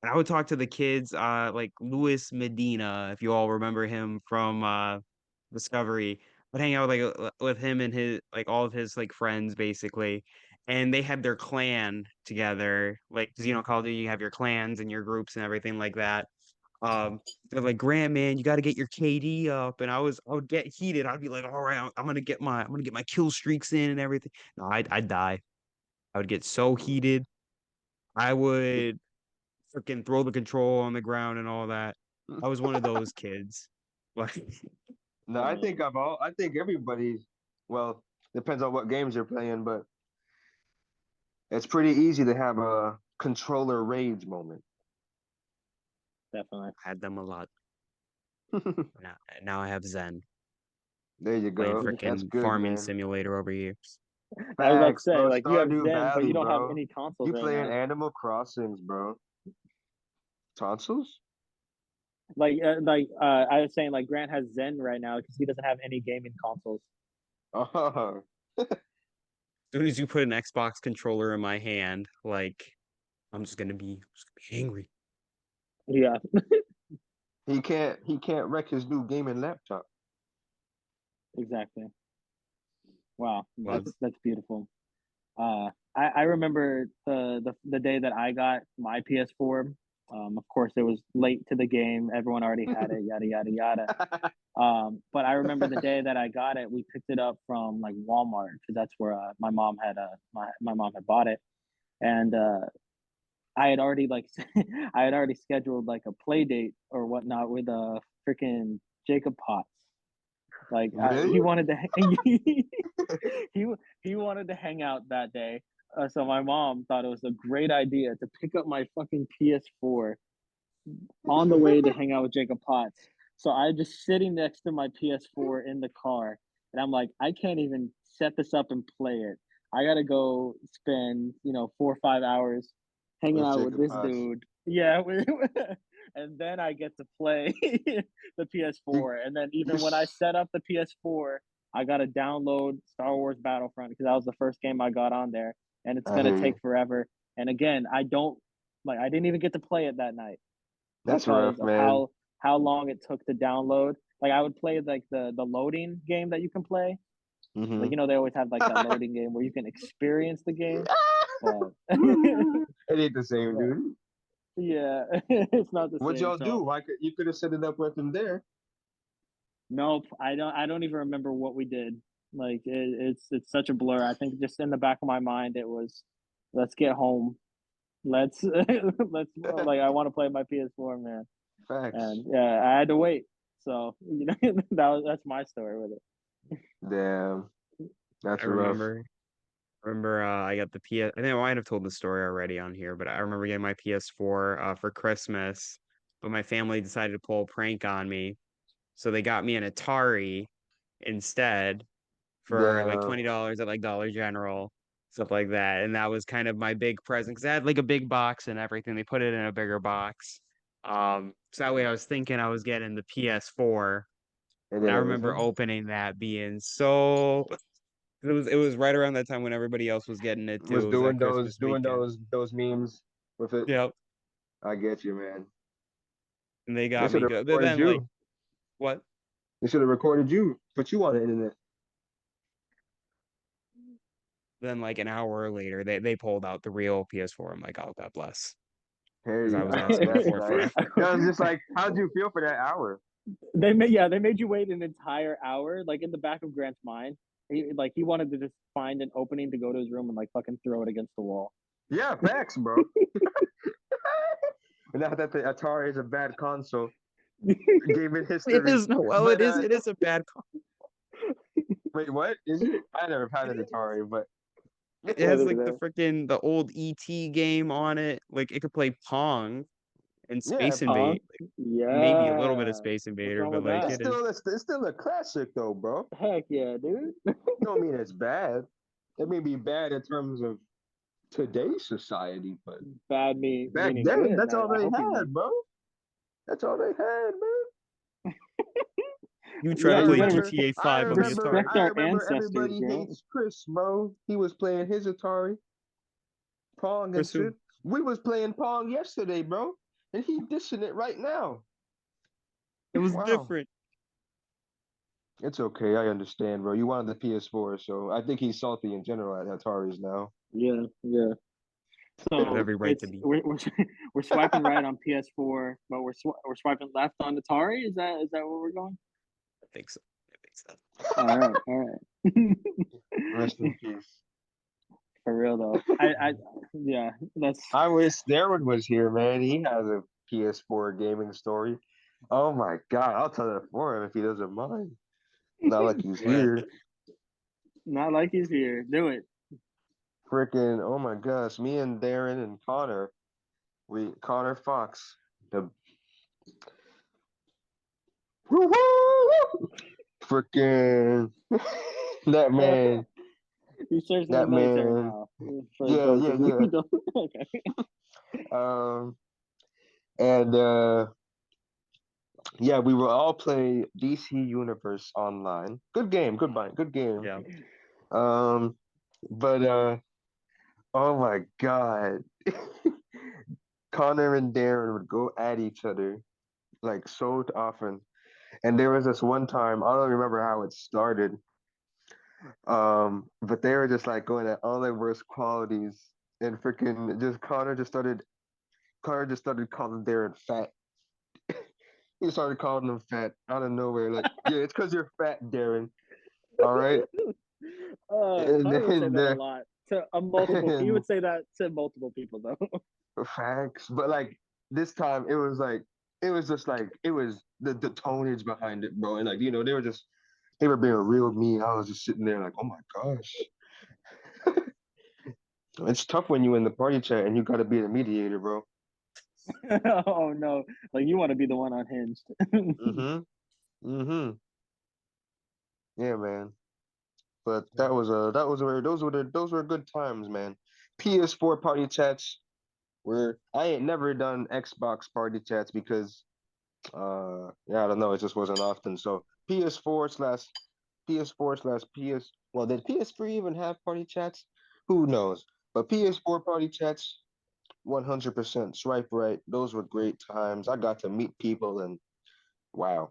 [SPEAKER 1] And I would talk to the kids, like Luis Medina, if you all remember him from Discovery. I'd hang out with him and his like all of his like friends basically, and they had their clan together. Like, 'cause, Call of Duty, you have your clans and your groups and everything like that. Um, they're like, Grant, man, you got to get your KD up, and I would get heated. I'd be like, all right, I'm gonna get my kill streaks in and everything. No, I'd die. I would get so heated. I would freaking throw the control on the ground and all that. I was one of those kids. Like,
[SPEAKER 3] No,
[SPEAKER 4] Oh man,
[SPEAKER 3] I think everybody's, well, depends on what games you're playing, but it's pretty easy to have a controller rage moment.
[SPEAKER 4] definitely.
[SPEAKER 1] I had them a lot. Now I have Zen
[SPEAKER 3] There you
[SPEAKER 1] playing
[SPEAKER 3] go. That's
[SPEAKER 1] freaking
[SPEAKER 3] good,
[SPEAKER 1] farming
[SPEAKER 3] man.
[SPEAKER 1] simulator over here.
[SPEAKER 4] I was about to
[SPEAKER 3] Facts,
[SPEAKER 4] say
[SPEAKER 3] bro.
[SPEAKER 4] like you have
[SPEAKER 3] Stardew
[SPEAKER 4] Zen, but
[SPEAKER 3] Valley,
[SPEAKER 4] you don't have
[SPEAKER 3] bro.
[SPEAKER 4] any consoles
[SPEAKER 3] You
[SPEAKER 4] right
[SPEAKER 3] playing
[SPEAKER 4] now.
[SPEAKER 3] Animal Crossings, bro. Tonsils?
[SPEAKER 4] I was saying like Grant has Zen right now because he doesn't have any gaming consoles.
[SPEAKER 3] Oh,
[SPEAKER 1] As soon as you put an Xbox controller in my hand, like I'm just gonna be angry.
[SPEAKER 4] Yeah,
[SPEAKER 3] he can't wreck his new gaming laptop.
[SPEAKER 4] exactly. Wow,
[SPEAKER 1] Well,
[SPEAKER 4] that's beautiful. I remember the day that I got my PS4. Of course, it was late to the game. Everyone already had it. Yada yada yada. But I remember the day that I got it. We picked it up from like Walmart because that's where my mom had bought it, and I had already like I had already scheduled like a play date or whatnot with freaking Jacob Potts. Like
[SPEAKER 3] Really?
[SPEAKER 4] he wanted to he he wanted to hang out that day. So my mom thought it was a great idea to pick up my fucking PS4 on the way to hang out with Jacob Potts. So I just sitting next to my PS4 in the car, and I'm like, I can't even set this up and play it. I gotta go spend 4 or 5 hours hanging
[SPEAKER 3] With
[SPEAKER 4] out with
[SPEAKER 3] Jacob
[SPEAKER 4] this
[SPEAKER 3] Potts.
[SPEAKER 4] dude. Yeah, and then I get to play the
[SPEAKER 3] You,
[SPEAKER 4] PS4. And then
[SPEAKER 3] you,
[SPEAKER 4] even when I set up the PS4, I gotta download Star Wars Battlefront because that was the first game I got on there, and it's
[SPEAKER 3] I
[SPEAKER 4] gonna
[SPEAKER 3] hear
[SPEAKER 4] take
[SPEAKER 3] you.
[SPEAKER 4] forever. And again, I didn't even get to play it that night
[SPEAKER 3] That's
[SPEAKER 4] because
[SPEAKER 3] rough,
[SPEAKER 4] of
[SPEAKER 3] man.
[SPEAKER 4] how long it took to download. Like I would play like the loading game that you can play. Like
[SPEAKER 3] Hmm
[SPEAKER 4] they always have like that loading game where you can experience the game, but
[SPEAKER 3] It ain't the same,
[SPEAKER 4] but
[SPEAKER 3] dude.
[SPEAKER 4] yeah, it's not the
[SPEAKER 3] What
[SPEAKER 4] same.
[SPEAKER 3] y'all
[SPEAKER 4] So
[SPEAKER 3] do? You could have set it up with him there.
[SPEAKER 4] nope, I don't even remember what we did. Like it's such a blur. I think just in the back of my mind it was, let's get home. Let's let's like I want to play my PS4, man.
[SPEAKER 3] Facts.
[SPEAKER 4] And yeah, I had to wait. So that's my story with it.
[SPEAKER 3] Damn,
[SPEAKER 1] I
[SPEAKER 3] that's rough.
[SPEAKER 1] remember I got the PS. I think I might have told the story already on here, but I remember getting my PS4 for Christmas, but my family decided to pull a prank on me, so they got me an Atari instead for like
[SPEAKER 3] Damn.
[SPEAKER 1] $20 at like Dollar General, stuff like that. And that was kind of my big present because I had like a big box and everything. They put it in a bigger box. So that way I was thinking I was getting the PS4.
[SPEAKER 3] And
[SPEAKER 1] And
[SPEAKER 3] then
[SPEAKER 1] I
[SPEAKER 3] it
[SPEAKER 1] remember
[SPEAKER 3] wasn't.
[SPEAKER 1] opening that being so it was right around that time when everybody else was getting it too.
[SPEAKER 3] Was
[SPEAKER 1] It was that
[SPEAKER 3] doing
[SPEAKER 1] Christmas weekend.
[SPEAKER 3] those memes with it.
[SPEAKER 1] Yep.
[SPEAKER 3] I get you, man.
[SPEAKER 1] And they
[SPEAKER 3] They
[SPEAKER 1] got
[SPEAKER 3] should
[SPEAKER 1] me
[SPEAKER 3] have
[SPEAKER 1] good. But
[SPEAKER 3] recorded
[SPEAKER 1] then like
[SPEAKER 3] you.
[SPEAKER 1] what?
[SPEAKER 3] They should have recorded you, put you on the internet.
[SPEAKER 1] Then like an hour later they pulled out the real PS4. I'm like, oh God bless.
[SPEAKER 3] Hear
[SPEAKER 1] Because I
[SPEAKER 3] you,
[SPEAKER 1] was
[SPEAKER 3] bro.
[SPEAKER 1] asking
[SPEAKER 3] That's
[SPEAKER 1] for it
[SPEAKER 3] nice.
[SPEAKER 1] forever.
[SPEAKER 3] Yeah, I was just like, how'd you feel for that hour?
[SPEAKER 4] They made you wait an entire hour, like in the back of Grant's mind. He wanted to just find an opening to go to his room and like fucking throw it against the wall.
[SPEAKER 3] Yeah, facts, bro. Not that the Atari is a bad console, gaming
[SPEAKER 1] It
[SPEAKER 3] history.
[SPEAKER 1] is Noel.
[SPEAKER 3] But
[SPEAKER 1] It is a bad.
[SPEAKER 3] wait, what is it? I never had an Atari, but
[SPEAKER 1] It has
[SPEAKER 4] Neither
[SPEAKER 1] like
[SPEAKER 4] did
[SPEAKER 1] the
[SPEAKER 4] I.
[SPEAKER 1] freaking the old ET game on it. Like it could play Pong and
[SPEAKER 3] yeah,
[SPEAKER 1] Space
[SPEAKER 4] Huh?
[SPEAKER 1] Invade. Maybe a little bit of
[SPEAKER 4] Yeah.
[SPEAKER 1] Space
[SPEAKER 4] What's
[SPEAKER 1] Invader,
[SPEAKER 4] wrong
[SPEAKER 1] but
[SPEAKER 4] with
[SPEAKER 1] like
[SPEAKER 3] it's
[SPEAKER 4] that?
[SPEAKER 1] it is.
[SPEAKER 3] still it's still a classic though, bro.
[SPEAKER 4] Heck yeah, dude.
[SPEAKER 3] Don't mean it's bad. It may be bad in terms of today's society, but
[SPEAKER 4] Bad me
[SPEAKER 3] back
[SPEAKER 4] meaning
[SPEAKER 3] then,
[SPEAKER 4] good.
[SPEAKER 3] that's all
[SPEAKER 4] I
[SPEAKER 3] they
[SPEAKER 4] hope you mean.
[SPEAKER 3] had, bro. That's all they had, man.
[SPEAKER 1] You try
[SPEAKER 3] I
[SPEAKER 1] to
[SPEAKER 4] Yeah, you
[SPEAKER 1] play
[SPEAKER 4] better
[SPEAKER 3] remember,
[SPEAKER 1] GTA
[SPEAKER 3] I
[SPEAKER 1] 5 on the
[SPEAKER 3] remember,
[SPEAKER 1] Atari.
[SPEAKER 4] respect
[SPEAKER 3] I
[SPEAKER 4] our
[SPEAKER 3] remember.
[SPEAKER 4] ancestors,
[SPEAKER 3] Everybody
[SPEAKER 4] Grant.
[SPEAKER 3] hates Chris, bro. He was playing his Atari, Pong and
[SPEAKER 1] Pursue.
[SPEAKER 3] shit. We was playing Pong yesterday, bro, and he dissing it right now.
[SPEAKER 1] It was
[SPEAKER 3] Wow.
[SPEAKER 1] different.
[SPEAKER 3] It's okay, I understand, bro. You wanted the PS4, so I think he's salty in general at Ataris now.
[SPEAKER 4] Yeah, yeah.
[SPEAKER 1] You have
[SPEAKER 4] So
[SPEAKER 1] every right to be.
[SPEAKER 4] we're swiping right on PS4, but we're swiping left on Atari. Is that where we're going?
[SPEAKER 1] I think so. I think so.
[SPEAKER 4] All right, all right.
[SPEAKER 3] Rest in peace.
[SPEAKER 4] For real though, I yeah, that's
[SPEAKER 3] I wish Darren was here, man. He has a PS4 gaming story. Oh my god, I'll tell it for him if he doesn't mind. Not like he's
[SPEAKER 1] Go ahead.
[SPEAKER 3] here.
[SPEAKER 4] not like he's here. Do it.
[SPEAKER 3] Freaking, oh my gosh, me and Darren and Connor, Connor Fox, the freaking that man,
[SPEAKER 4] He serves in the
[SPEAKER 3] that
[SPEAKER 4] military
[SPEAKER 3] man.
[SPEAKER 4] now. For
[SPEAKER 3] Yeah,
[SPEAKER 4] those
[SPEAKER 3] yeah,
[SPEAKER 4] of you
[SPEAKER 3] yeah.
[SPEAKER 4] who don't, okay.
[SPEAKER 3] And yeah, we will all play DC Universe online. Good game, good game.
[SPEAKER 1] Yeah.
[SPEAKER 3] Um, but oh my God, Connor and Darren would go at each other like so often. And there was this one time, I don't remember how it started. But they were just like going at all their worst qualities, and freaking just Connor just started calling Darren fat. He started calling him fat out of nowhere, like, yeah, it's because you're fat, Darren. All right, and
[SPEAKER 4] Connor would say
[SPEAKER 3] then
[SPEAKER 4] that a lot to multiple. He
[SPEAKER 3] and
[SPEAKER 4] would say that to multiple people though.
[SPEAKER 3] facts, but like this time it was just like it was the tonnage behind it, bro, and like they were being real mean. I was just sitting there like, oh my gosh. It's tough when you in the party chat and you gotta be the mediator, bro.
[SPEAKER 4] Oh no, like you want to be the one unhinged.
[SPEAKER 3] Mm-hmm. Mm-hmm. Yeah, man. But those were good times, man. PS4 party chats were I ain't never done Xbox party chats because yeah, I don't know, it just wasn't often. So PS4/PS well, did PS3 even have party chats? Who knows? But PS4 party chats 100% swipe right. Those were great times. I got to meet people and wow.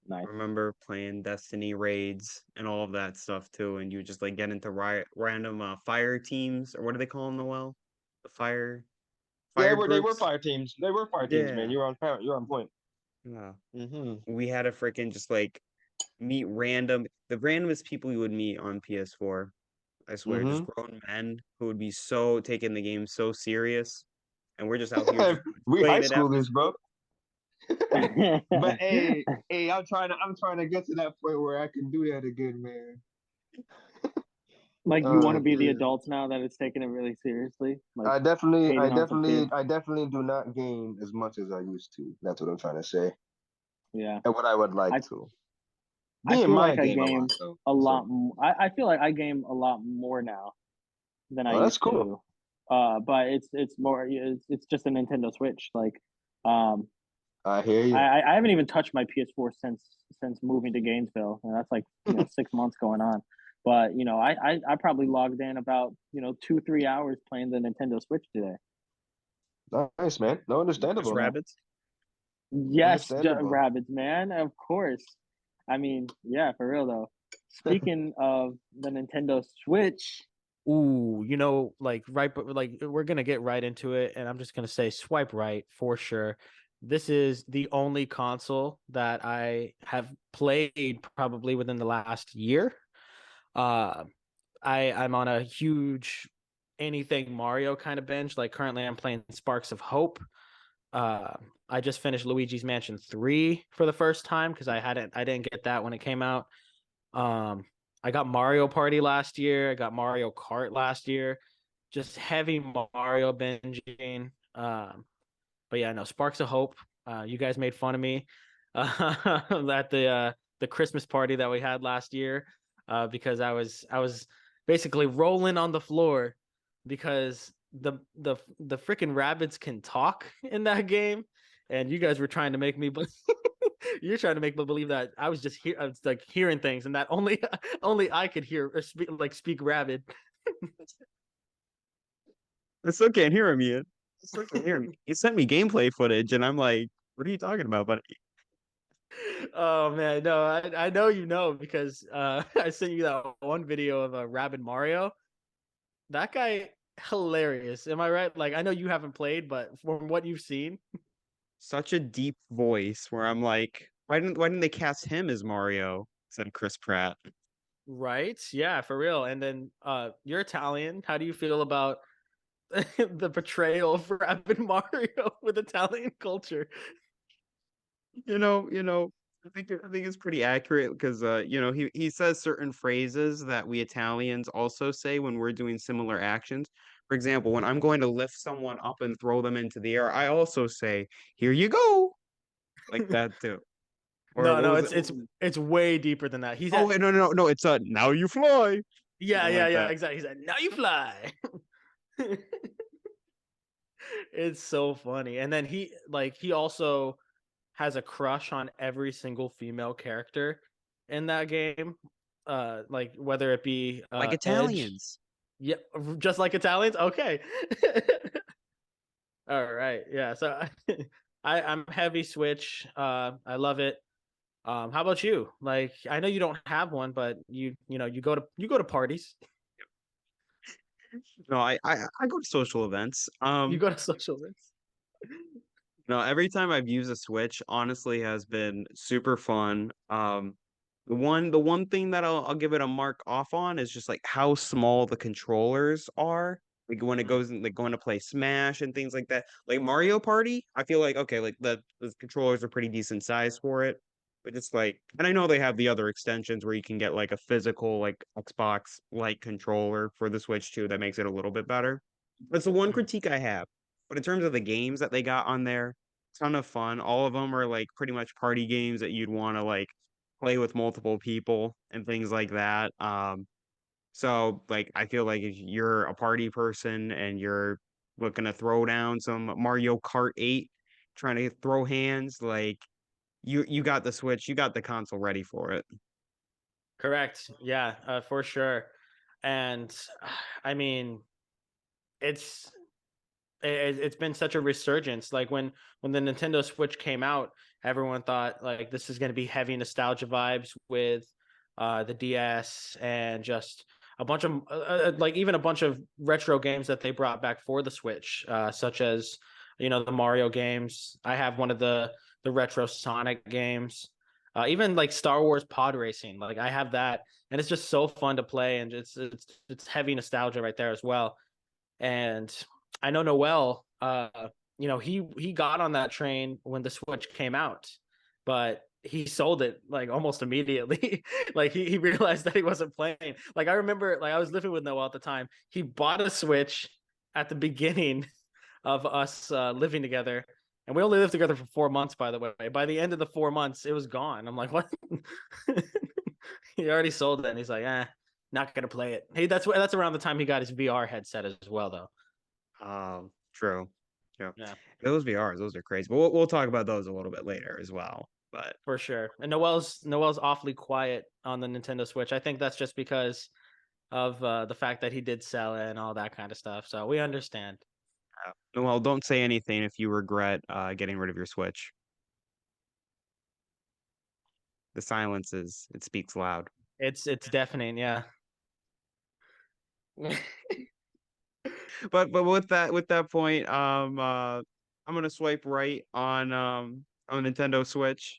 [SPEAKER 4] Nice.
[SPEAKER 1] I remember playing Destiny raids and all of that stuff too, and you just like get into random fire teams, or what do they call them, Noel? The
[SPEAKER 3] Yeah,
[SPEAKER 1] fire
[SPEAKER 3] they were
[SPEAKER 1] groups.
[SPEAKER 3] fire teams. They were fire teams, man.
[SPEAKER 1] Yeah.
[SPEAKER 3] You're on point. You're on point.
[SPEAKER 1] Yeah.
[SPEAKER 3] Mm-hmm.
[SPEAKER 1] We had to freaking just like meet the randomest people we would meet on PS4. I swear, just
[SPEAKER 3] Mm-hmm.
[SPEAKER 1] grown men who would be so taking the game so serious, and we're just out here just
[SPEAKER 3] We high
[SPEAKER 1] playing it after
[SPEAKER 3] schoolers, bro.
[SPEAKER 1] school.
[SPEAKER 3] But hey, I'm trying to get to that point where I can do that again, man.
[SPEAKER 4] Like you want
[SPEAKER 3] Oh,
[SPEAKER 4] to be the
[SPEAKER 3] dude.
[SPEAKER 4] adults now that it's taking it really seriously, like hating on some kids.
[SPEAKER 3] I definitely do not game as much as I used to. That's what I'm trying to say,
[SPEAKER 4] Yeah,
[SPEAKER 3] and what I would like
[SPEAKER 4] I
[SPEAKER 3] to.
[SPEAKER 4] I
[SPEAKER 3] Me and
[SPEAKER 4] feel
[SPEAKER 3] my
[SPEAKER 4] like I
[SPEAKER 3] game a
[SPEAKER 4] game
[SPEAKER 3] lot though.
[SPEAKER 4] a lot.
[SPEAKER 3] So,
[SPEAKER 4] I feel like I game a lot more now than I
[SPEAKER 3] oh, that's
[SPEAKER 4] used
[SPEAKER 3] cool.
[SPEAKER 4] to. But it's more. It's just a Nintendo Switch. Like, um,
[SPEAKER 3] I hear you.
[SPEAKER 4] I haven't even touched my PS4 since moving to Gainesville, and that's like 6 months going on. But I probably logged in about 2-3 hours playing the Nintendo Switch today.
[SPEAKER 3] Nice, man. No,
[SPEAKER 1] Just
[SPEAKER 3] understandable.
[SPEAKER 1] rabbits.
[SPEAKER 4] Yes,
[SPEAKER 3] Understandable.
[SPEAKER 4] rabbits, man. Of course. I mean, yeah, for real though. Speaking of the Nintendo Switch,
[SPEAKER 2] Ooh, like right, but like we're gonna get right into it, and I'm just gonna say swipe right for sure. this is the only console that I have played probably within the last year. Uh, I'm on a huge anything Mario kind of binge. Like currently, I'm playing Sparks of Hope. Uh, I just finished Luigi's Mansion 3 for the first time because I didn't get that when it came out. Um, I got Mario Party last year. I got Mario Kart last year. Just heavy Mario binging. But yeah, no, Sparks of Hope. You guys made fun of me at the Christmas party that we had last year because I was basically rolling on the floor because the freaking rabbits can talk in that game, and you guys were trying to make me. You're trying to make me believe that I was like hearing things, and that only only I could hear or speak rabbit.
[SPEAKER 1] I still can't hear him yet. I still can't hear him. He sent me gameplay footage, and I'm like, "What are you talking about, buddy?"
[SPEAKER 2] Oh man, no, I know you know because I sent you that one video of a Rabbid Mario. That guy hilarious. Am I right? Like I know you haven't played, but from what you've seen,
[SPEAKER 1] Such a deep voice where I'm like, why didn't they cast him as Mario? Said Chris Pratt.
[SPEAKER 2] right? Yeah, for real. And then you're Italian. How do you feel about the portrayal of Rabbid Mario with Italian culture?
[SPEAKER 1] You know, I think it's pretty accurate because he says certain phrases that we Italians also say when we're doing similar actions. For example, when I'm going to lift someone up and throw them into the air, I also say, "Here you go," like that too. Or
[SPEAKER 2] No,
[SPEAKER 1] what
[SPEAKER 2] no,
[SPEAKER 1] was it?
[SPEAKER 2] it's way deeper than that. He's
[SPEAKER 1] Oh,
[SPEAKER 2] at
[SPEAKER 1] wait, no, it's now you fly.
[SPEAKER 2] yeah,
[SPEAKER 1] Something
[SPEAKER 2] yeah,
[SPEAKER 1] like
[SPEAKER 2] yeah,
[SPEAKER 1] that.
[SPEAKER 2] exactly. He's at now you fly. It's so funny. And then he also has a crush on every single female character in that game. Like whether it be
[SPEAKER 1] Like
[SPEAKER 2] Edge,
[SPEAKER 1] Italians.
[SPEAKER 2] yeah, just like Italians. Okay. All right. Yeah. So I'm heavy Switch. I love it. How about you? Like I know you don't have one, but you go to parties.
[SPEAKER 1] No, I go to social events.
[SPEAKER 2] You go to social events.
[SPEAKER 1] No, every time I've used a Switch, honestly, has been super fun. The one thing that I'll give it a mark off on is just like how small the controllers are. Like when it
[SPEAKER 2] Mm,
[SPEAKER 1] goes in, like going to play Smash and things like that. Like Mario Party, I feel like okay, like the controllers are pretty decent size for it. But it's like, and I know they have the other extensions where you can get like a physical like Xbox like controller for the Switch too that makes it a little bit better. That's the one
[SPEAKER 2] mm.
[SPEAKER 1] critique I have. But in terms of the games that they got on there, ton of fun. All of them are like pretty much party games that you'd want to like play with multiple people and things like that. So like I feel like if you're a party person and you're looking to throw down some Mario Kart 8, trying to throw hands, like you got the Switch, you got the console ready for it.
[SPEAKER 2] Correct. Yeah, for sure. And I mean, it's it's been such a resurgence. Like when the Nintendo Switch came out, everyone thought like this is going to be heavy nostalgia vibes with the DS and just a bunch of like even a bunch of retro games that they brought back for the Switch, such as the Mario games. I have one of the retro Sonic games. Even like Star Wars Pod Racing, like I have that, and it's just so fun to play, and it's heavy nostalgia right there as well. And I know Noel, he got on that train when the Switch came out, but he sold it like almost immediately. Like he realized that he wasn't playing. Like I remember, like I was living with Noel at the time. He bought a Switch at the beginning of us living together. And we only lived together for 4 months, by the way. By the end of the 4 months, it was gone. I'm like, what? He already sold it, and he's like, not gonna play it. Hey, that's around the time he got his VR headset as well, though.
[SPEAKER 1] True. True.
[SPEAKER 2] Yeah,
[SPEAKER 1] Those VRs, those are crazy. But we'll talk about those a little bit later as well. But
[SPEAKER 2] for sure. And Noel's awfully quiet on the Nintendo Switch. I think that's just because of the fact that he did sell it and all that kind of stuff. So we understand.
[SPEAKER 1] well, don't say anything if you regret getting rid of your Switch. The silence it speaks loud.
[SPEAKER 2] It's deafening. Yeah.
[SPEAKER 1] But with that point, I'm gonna swipe right on Nintendo Switch.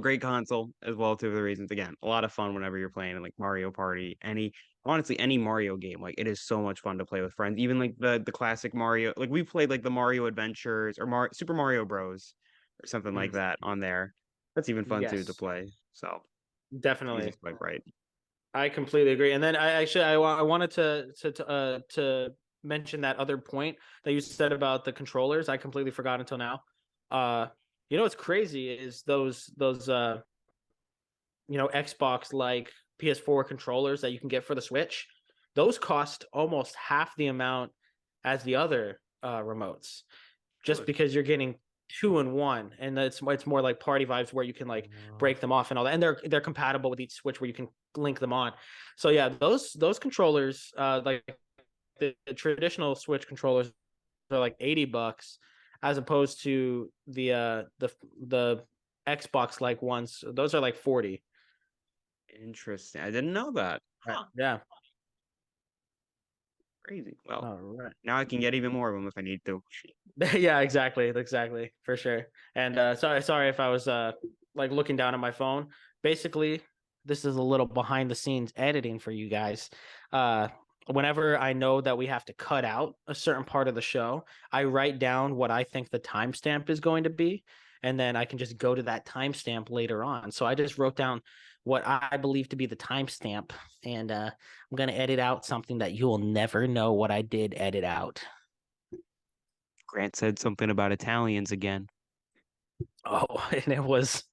[SPEAKER 1] Great console as well too for the reasons. Again, a lot of fun whenever you're playing in like Mario Party, honestly any Mario game. Like it is so much fun to play with friends. Even like the classic Mario, like we played like the Mario Adventures or Super Mario Bros. Or something like
[SPEAKER 2] Mm,
[SPEAKER 1] that on there. That's even fun too to
[SPEAKER 2] yes,
[SPEAKER 1] play. So easy
[SPEAKER 2] definitely.
[SPEAKER 1] swipe right.
[SPEAKER 2] I completely agree. And then I wanted to mention that other point that you said about the controllers. I completely forgot until now. Uh, what's crazy is those Xbox like PS4 controllers that you can get for the Switch. Those cost almost half the amount as the other remotes, just
[SPEAKER 1] Really?
[SPEAKER 2] because you're getting two in one, and it's more like party vibes where you can like break them off and all that, and they're compatible with each Switch where you can link them on. So yeah, those controllers, like the traditional Switch controllers, are like $80, as opposed to the Xbox like ones. Those are like 40.
[SPEAKER 1] Interesting. I didn't know that.
[SPEAKER 2] Right.
[SPEAKER 1] Huh.
[SPEAKER 2] Yeah.
[SPEAKER 1] Crazy. Well,
[SPEAKER 2] All right.
[SPEAKER 1] now I can get even more of them if I need to.
[SPEAKER 2] Yeah, exactly, for sure. And sorry if I was like looking down at my phone. Basically, this is a little behind the scenes editing for you guys. Uh Whenever I know that we have to cut out a certain part of the show, I write down what I think the timestamp is going to be, and then I can just go to that timestamp later on. So I just wrote down what I believe to be the timestamp, and I'm gonna edit out something that you will never know what I did edit out.
[SPEAKER 1] Grant said something about Italians again.
[SPEAKER 2] Oh, and it was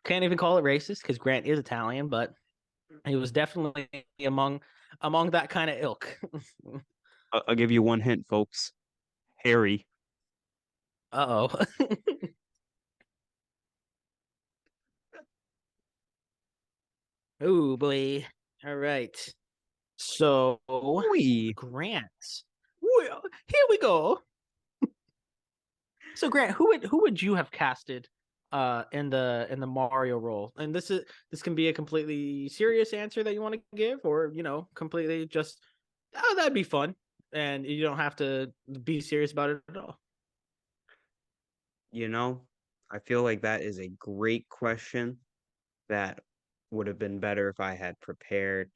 [SPEAKER 2] can't even call it racist because Grant is Italian, but he was definitely among that kind of ilk.
[SPEAKER 1] I'll give you one hint, folks. Harry.
[SPEAKER 2] Uh-oh. Oh boy. All right. So
[SPEAKER 1] We.
[SPEAKER 2] Grant. Well, here we go. So Grant, who would you have casted in the Mario role? And this can be a completely serious answer that you want to give, or completely just, oh, that'd be fun. And you don't have to be serious about it at all.
[SPEAKER 1] You know, I feel like that is a great question that would have been better if I had prepared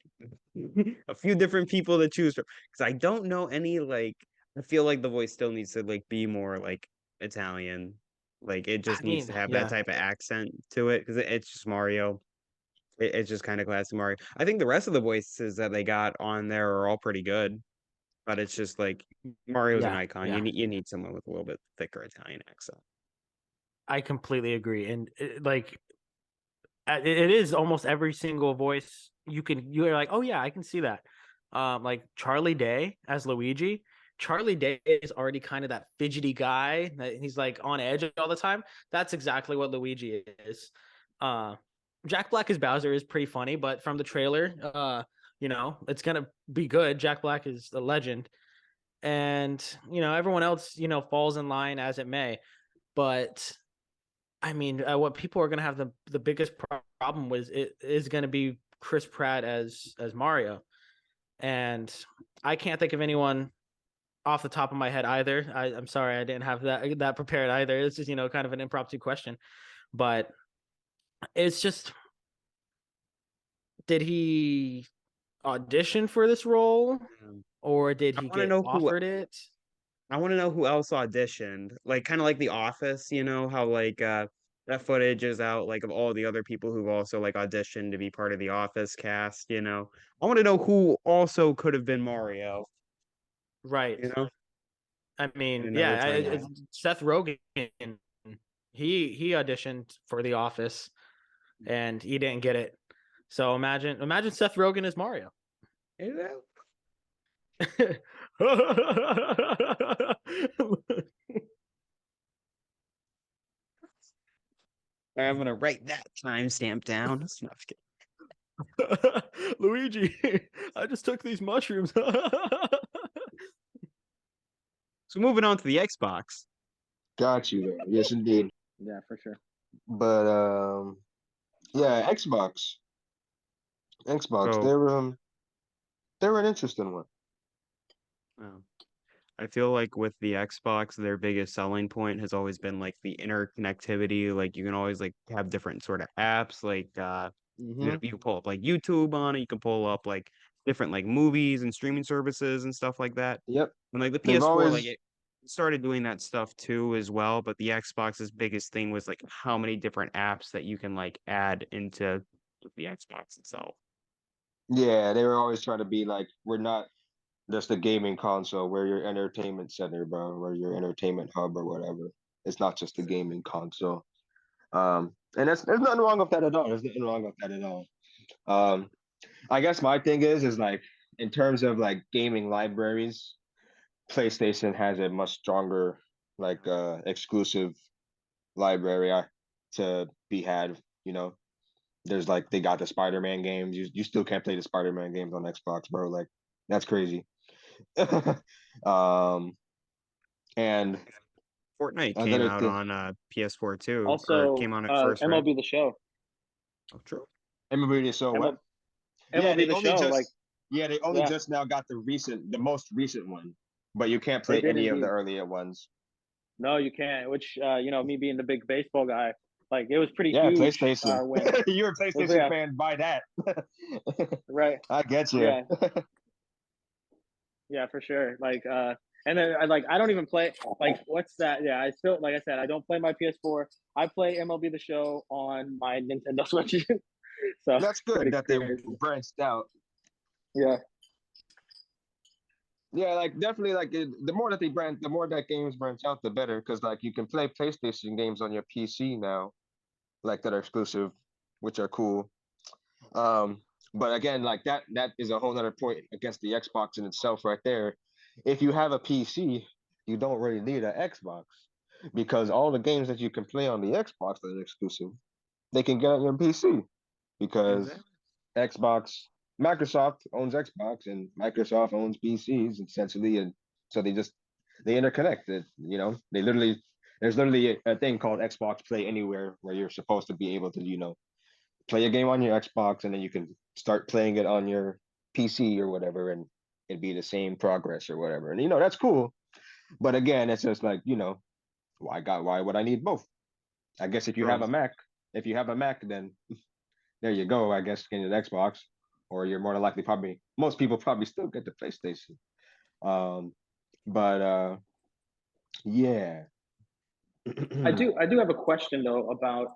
[SPEAKER 1] a few different people to choose from. Because I don't know any like I feel like the voice still needs to like be more like Italian. Like it
[SPEAKER 2] I
[SPEAKER 1] just needs to
[SPEAKER 2] mean,
[SPEAKER 1] have that
[SPEAKER 2] yeah.
[SPEAKER 1] type of accent to it because it's just Mario. It's just kind of classic Mario. I think the rest of the voices that they got on there are all pretty good, but it's just like Mario's an
[SPEAKER 2] Yeah,
[SPEAKER 1] icon.
[SPEAKER 2] yeah.
[SPEAKER 1] You need someone with a little bit thicker Italian accent.
[SPEAKER 2] I completely agree. And like it is almost every single voice you're like, oh yeah, I can see that. Like Charlie Day as Luigi. Charlie Day is already kind of that fidgety guy that he's like on edge all the time. That's exactly what Luigi is. Uh Jack Black as Bowser is pretty funny, but from the trailer, it's gonna be good. Jack Black is a legend. And everyone else, falls in line as it may. But I mean, what people are going to have the biggest problem with it is going to be Chris Pratt as Mario, and I can't think of anyone off the top of my head either. I'm sorry, I didn't have that prepared either. It's just kind of an impromptu question, but it's just, did he audition for this role or did
[SPEAKER 1] I
[SPEAKER 2] he
[SPEAKER 1] want to
[SPEAKER 2] get
[SPEAKER 1] know who
[SPEAKER 2] offered it?
[SPEAKER 1] I want to know who else auditioned. Like kind of like The Office, how like that footage is out like of all the other people who've also like auditioned to be part of the Office cast. I want to know who also could have been Mario,
[SPEAKER 2] Right.
[SPEAKER 1] you know,
[SPEAKER 2] I
[SPEAKER 1] in
[SPEAKER 2] mean,
[SPEAKER 1] another
[SPEAKER 2] yeah,
[SPEAKER 1] timeline.
[SPEAKER 2] Seth Rogen. He auditioned for The Office and he didn't get it. So imagine Seth Rogen as Mario.
[SPEAKER 1] Is that- I'm gonna write that timestamp down. No, I'm just
[SPEAKER 2] Luigi, I just took these mushrooms.
[SPEAKER 1] So moving on to the Xbox.
[SPEAKER 3] Got you there. Yes, indeed.
[SPEAKER 4] Yeah, for sure.
[SPEAKER 3] But yeah, Xbox.
[SPEAKER 1] So
[SPEAKER 3] They're an interesting one.
[SPEAKER 1] um, I feel like with the Xbox, their biggest selling point has always been like the interconnectivity. Like you can always like have different sort of apps. Like
[SPEAKER 3] Mm-hmm.
[SPEAKER 1] you can pull up like YouTube on it. You can pull up like different like movies and streaming services and stuff like that.
[SPEAKER 3] Yep.
[SPEAKER 1] And like the
[SPEAKER 3] They've
[SPEAKER 1] PS4, like
[SPEAKER 3] always
[SPEAKER 1] it started doing that stuff too as well. But the Xbox's biggest thing was like how many different apps that you can like add into the Xbox itself.
[SPEAKER 3] yeah, they were always trying to be like, we're not just a gaming console, we're your entertainment center, bro. We're your entertainment hub or whatever. It's not just a gaming console. And there's nothing wrong with that at all. There's nothing wrong with that at all. Um, I guess my thing is like in terms of like gaming libraries, PlayStation has a much stronger like exclusive library to be had, you know. There's like they got the Spider-Man games. You still can't play the Spider-Man games on Xbox, bro. Like that's crazy. um and
[SPEAKER 1] Fortnite came
[SPEAKER 3] another
[SPEAKER 1] out
[SPEAKER 3] thing,
[SPEAKER 1] on PS4 too, or
[SPEAKER 4] Also,
[SPEAKER 1] came on it first, right?
[SPEAKER 4] MLB the Show.
[SPEAKER 1] Oh, true.
[SPEAKER 3] everybody so what? Yeah,
[SPEAKER 4] MLB
[SPEAKER 3] they
[SPEAKER 4] the
[SPEAKER 3] only
[SPEAKER 4] Show, like,
[SPEAKER 3] just yeah, they only
[SPEAKER 4] yeah,
[SPEAKER 3] just now got the most recent one, but you can't
[SPEAKER 4] they
[SPEAKER 3] play
[SPEAKER 4] did
[SPEAKER 3] any of the
[SPEAKER 4] indeed.
[SPEAKER 3] earlier ones.
[SPEAKER 4] No, you can't. Which, me being the big baseball guy, like it was pretty
[SPEAKER 3] Yeah,
[SPEAKER 4] huge.
[SPEAKER 3] PlayStation.
[SPEAKER 4] When
[SPEAKER 3] You're a
[SPEAKER 4] it was,
[SPEAKER 3] PlayStation
[SPEAKER 4] yeah,
[SPEAKER 3] fan by that.
[SPEAKER 4] right,
[SPEAKER 3] I get you.
[SPEAKER 4] yeah, yeah, for sure. And then I don't even play like what's that? Yeah, I still like I said, I don't play my PS4. I play MLB the Show on my Nintendo Switch. So
[SPEAKER 3] That's good
[SPEAKER 4] pretty
[SPEAKER 3] that they
[SPEAKER 4] crazy.
[SPEAKER 3] branched out.
[SPEAKER 4] Yeah,
[SPEAKER 3] Yeah, like definitely like the more that they branch, the more that games branch out, the better. Because like you can play PlayStation games on your PC now, like that are exclusive, which are cool. Um, but again, like that is a whole other point against the Xbox in itself, right there. If you have a PC, you don't really need an Xbox because all the games that you can play on the Xbox that are exclusive, they can get on your PC because
[SPEAKER 1] Exactly.
[SPEAKER 3] Xbox, Microsoft owns Xbox and Microsoft owns PCs essentially, and so they interconnect. They literally there's literally a thing called Xbox Play Anywhere where you're supposed to be able to play a game on your Xbox and then you can start playing it on your PC or whatever, and it'd be the same progress or whatever. And that's cool. But again, it's just like why would I need both? I guess
[SPEAKER 1] True.
[SPEAKER 3] if you have a Mac, then there you go. I guess getting an Xbox, or you're more than likely probably most people probably still get the PlayStation. Um, but yeah.
[SPEAKER 4] I do have a question though about